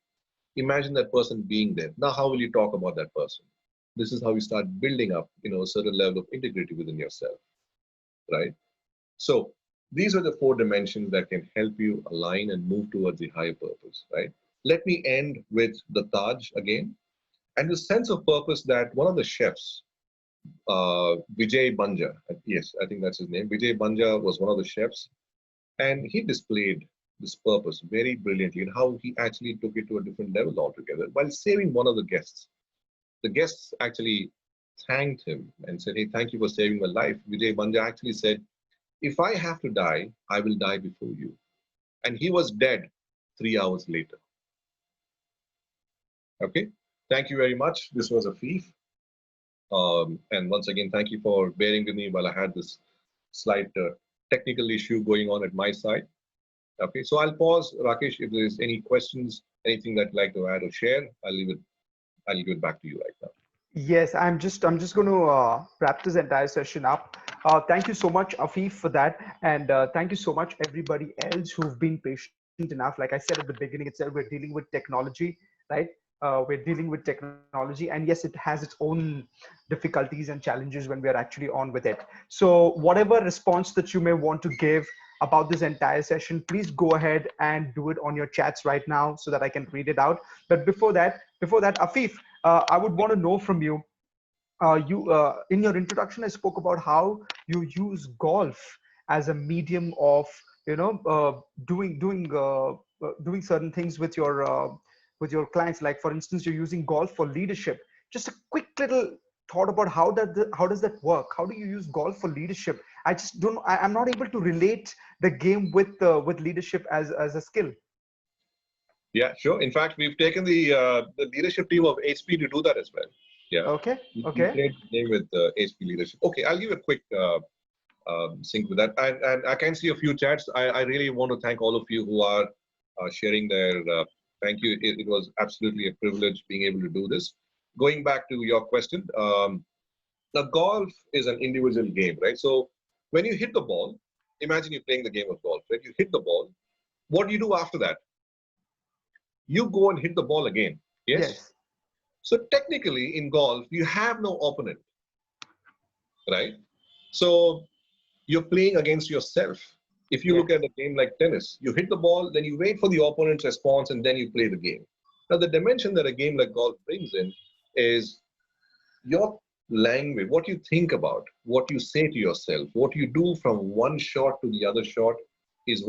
imagine that person being there. Now, how will you talk about that person? This is how you start building up, a certain level of integrity within yourself, right? So these are the four dimensions that can help you align and move towards the higher purpose, right? Let me end with the Taj again. And the sense of purpose that one of the chefs, Vijay Banja, yes, I think that's his name. Vijay Banja was one of the chefs, and he displayed this purpose very brilliantly and how he actually took it to a different level altogether while saving one of the guests. The guests actually thanked him and said, hey, thank you for saving my life. Vijay Banja actually said, if I have to die, I will die before you. And he was dead 3 hours later. Okay. Thank you very much. This was Afif. And once again, thank you for bearing with me while I had this slight technical issue going on at my side. Okay, so I'll pause, Rakesh, if there's any questions, anything that you'd like to add or share, I'll give it back to you right now. Yes, I'm just going to wrap this entire session up. Thank you so much, Afif, for that, and thank you so much, everybody else who've been patient enough. Like I said at the beginning itself, we're dealing with technology, right? We're dealing with technology, and yes, it has its own difficulties and challenges when we are actually on with it. So, whatever response that you may want to give about this entire session, please go ahead and do it on your chats right now so that I can read it out. But before that, Afif, I would want to know from you. You in your introduction, I spoke about how you use golf as a medium of doing certain things with your clients. Like for instance, you're using golf for leadership. Just a quick little thought about how does that work? How do you use golf for leadership? I just don't. I'm not able to relate the game with leadership as a skill. Yeah, sure. In fact, we've taken the leadership team of HP to do that as well. Yeah. Okay. We Okay. played the game with HP leadership. Okay, I'll give a quick sync with that. And I can see a few chats. I really want to thank all of you who are sharing their thank you. It was absolutely a privilege being able to do this. Going back to your question, now golf is an individual game, right? So when you hit the ball, imagine you're playing the game of golf, right? You hit the ball. What do you do after that? You go and hit the ball again. Yes? Yes. So technically in golf, you have no opponent, right? So you're playing against yourself. If you look Yes. at a game like tennis, you hit the ball, then you wait for the opponent's response, and then you play the game. Now, the dimension that a game like golf brings in is your language, what you think about, what you say to yourself, what you do from one shot to the other shot is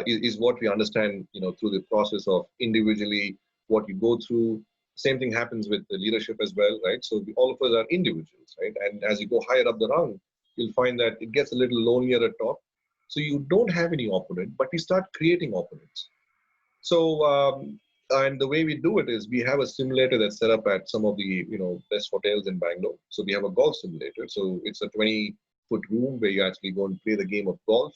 is what we understand, through the process of individually what you go through. Same thing happens with the leadership as well, right? So all of us are individuals, right? And as you go higher up the rung, you'll find that it gets a little lonelier at top. So you don't have any opponent, but we start creating opponents. So, and the way we do it is we have a simulator that's set up at some of the best hotels in Bangalore. So we have a golf simulator. So it's a 20-foot room where you actually go and play the game of golf.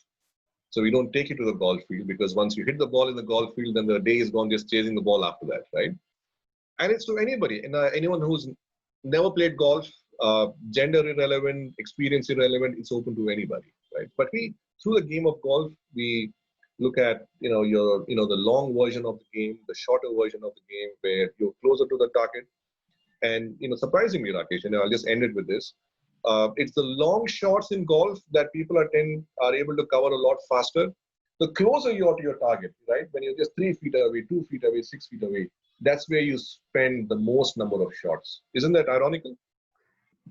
So we don't take you to the golf field, because once you hit the ball in the golf field, then the day is gone just chasing the ball after that, right? And it's to anybody, and anyone who's never played golf, gender irrelevant, experience irrelevant, it's open to anybody, right? But through the game of golf, we look at the long version of the game, the shorter version of the game, where you're closer to the target. And surprisingly, Rakesh, I'll just end it with this. It's the long shots in golf that people are able to cover a lot faster. The closer you are to your target, right? When you're just 3 feet away, 2 feet away, 6 feet away, that's where you spend the most number of shots. Isn't that ironical?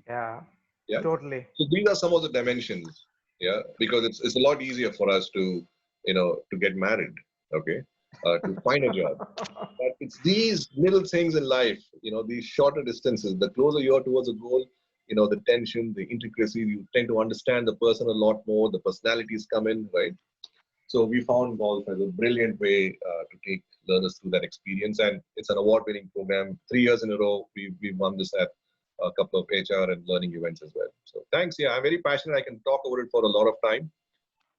Yeah. Yeah. Totally. So these are some of the dimensions. Yeah, because it's a lot easier for us to to get married. Okay. To find a job. But it's these little things in life, these shorter distances. The closer you are towards a goal, the tension, the intricacy, you tend to understand the person a lot more. The personalities come in, right? So we found golf as a brilliant way to take learners through that experience, and it's an award-winning program. 3 years in a row, we won this at a couple of HR and learning events as well. So thanks. Yeah, I'm very passionate. I can talk over it for a lot of time,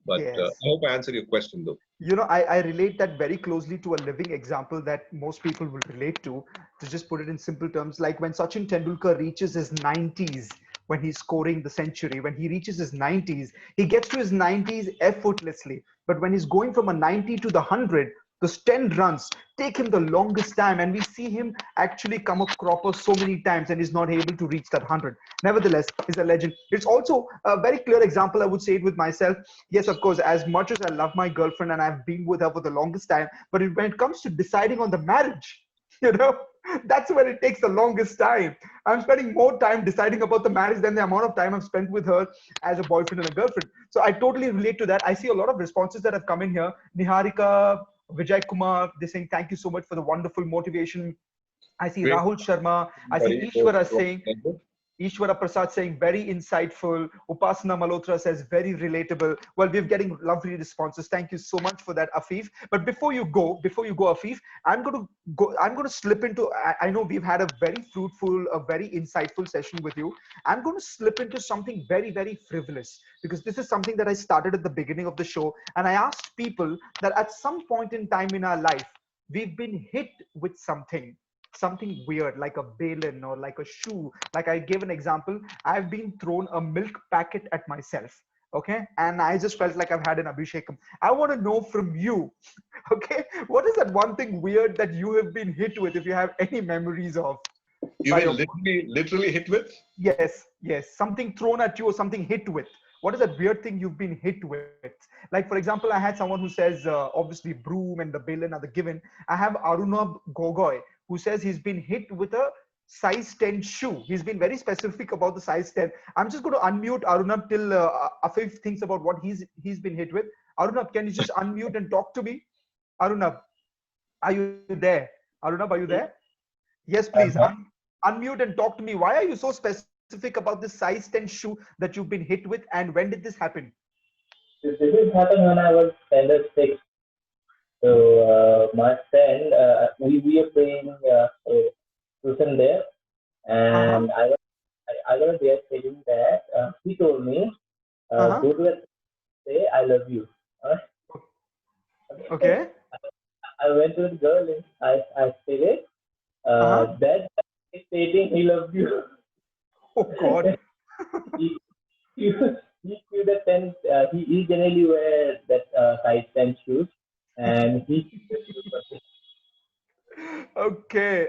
but Yes. I hope I answered your question though. I relate that very closely to a living example that most people will relate to just put it in simple terms, like when Sachin Tendulkar reaches his 90s, when he's scoring the century, when he reaches his 90s, he gets to his 90s effortlessly. But when he's going from a 90 to the 100, those 10 runs take him the longest time, and we see him actually come up cropper so many times and he's not able to reach that 100. Nevertheless, he's a legend. It's also a very clear example, I would say it with myself. Yes, of course, as much as I love my girlfriend and I've been with her for the longest time, but when it comes to deciding on the marriage, that's where it takes the longest time. I'm spending more time deciding about the marriage than the amount of time I've spent with her as a boyfriend and a girlfriend. So I totally relate to that. I see a lot of responses that have come in here. Niharika, Vijay Kumar, they're saying thank you so much for the wonderful motivation. I see Great. Rahul Sharma. I see Ishwara saying, Ishwara Prasad saying very insightful. Upasana Malhotra says very relatable. Well, we're getting lovely responses. Thank you so much for that, Afif. But before you go, Afif, I'm going to slip into, I know we've had a very fruitful, a very insightful session with you. I'm going to slip into something very, very frivolous, because this is something that I started at the beginning of the show. And I asked people that at some point in time in our life, we've been hit with something something weird, like a balun or like a shoe. Like I gave an example, I've been thrown a milk packet at myself. Okay, and I just felt like I've had an abhishekam. I want to know from you, okay, what is that one thing weird that you have been hit with, if you have any memories of? You By mean your- literally hit with? Yes, something thrown at you or something hit with. What is that weird thing you've been hit with? Like, for example, I had someone who says, obviously, broom and the balun are the given. I have Arunab Gogoi, who says he's been hit with a size 10 shoe. He's been very specific about the size 10. I'm just going to unmute Arunab till Afif thinks about what he's been hit with. Arunab, can you just unmute and talk to me? Arunab, are you there? Arunab, are you there? Yes, please. Unmute and talk to me. Why are you so specific about this size 10 shoe that you've been hit with, and when did this happen? This happened when I was standard 6. So my friend, we are playing tuition there, and I was there saying that he told me, go to the say I love you. Okay. I went to the girl and I said it. That is stating he loves you. Oh God. he should attend. He generally wear that size 10 shoes, and he. Okay.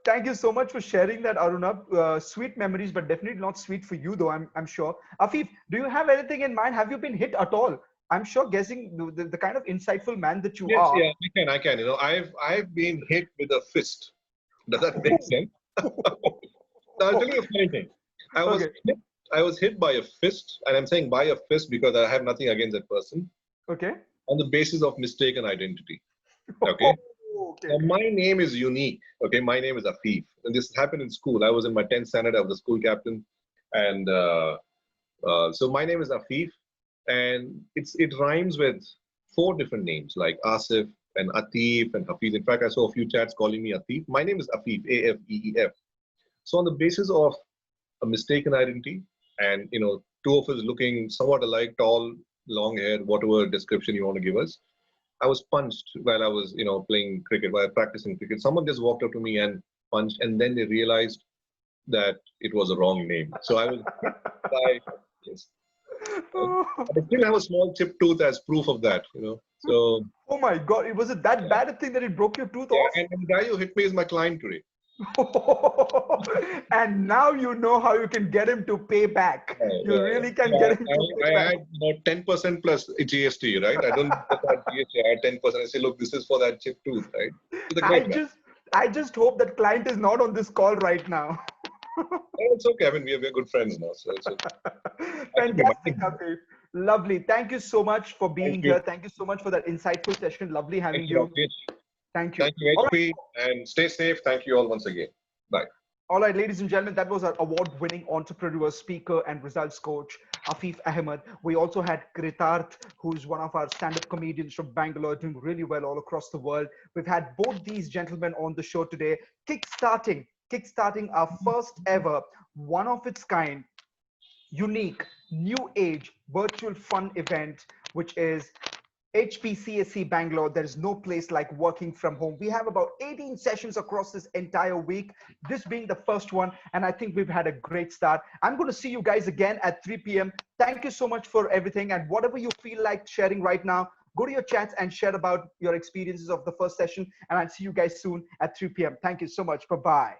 Thank you so much for sharing that, Arunab. Sweet memories, but definitely not sweet for you, though. I'm sure. Afif, do you have anything in mind? Have you been hit at all? I'm sure, guessing the kind of insightful man that you are. Yes, yeah, I can. You know, I've been hit with a fist. Does that make sense? So I'll tell you a funny thing. I was hit by a fist, and I'm saying by a fist because I have nothing against that person. Okay. On the basis of mistaken identity. Okay. Okay. My name is unique. Okay, my name is Afif, and this happened in school. I was in my 10th standard. I was the school captain, and so my name is Afif, and it rhymes with 4 different names like Asif and Atif and Hafiz. In fact, I saw a few chats calling me Atif. My name is Afif, Afeef. So on the basis of a mistaken identity, and 2 of us looking somewhat alike, tall, long hair, whatever description you want to give us. I was punched while I was, playing cricket, while practicing cricket. Someone just walked up to me and punched, and then they realized that it was a wrong name. So I was hit by, yes. I still have a small chipped tooth as proof of that, So. Oh my God! Was it that bad a thing that it broke your tooth off? And the guy who hit me is my client today. And now you know how you can get him to pay back. You really can get him to pay back. I had 10% plus GST, right? I don't get that GST. I had 10%. I say, look, this is for that chip tooth, right? I just hope that client is not on this call right now. It's okay. I mean, we're good friends now. So it's okay. Fantastic, Afif. Lovely. Thank you so much for being here. Thank you so much for that insightful session. Lovely having you. Thank you. Thank you, HP, and stay safe. Thank you all once again. Bye. All right, ladies and gentlemen, that was our award-winning entrepreneur, speaker, and results coach, Afif Ahmed. We also had Kritarth, who's one of our stand-up comedians from Bangalore, doing really well all across the world. We've had both these gentlemen on the show today, kickstarting our first ever, one of its kind, unique, new age, virtual fun event, which is HPCSC Bangalore. There is no place like working from home. We have about 18 sessions across this entire week, this being the first one, and I think we've had a great start. I'm going to see you guys again at 3 p.m. Thank you so much for everything, and whatever you feel like sharing right now, go to your chats and share about your experiences of the first session, and I'll see you guys soon at 3 p.m. Thank you so much. Bye-bye.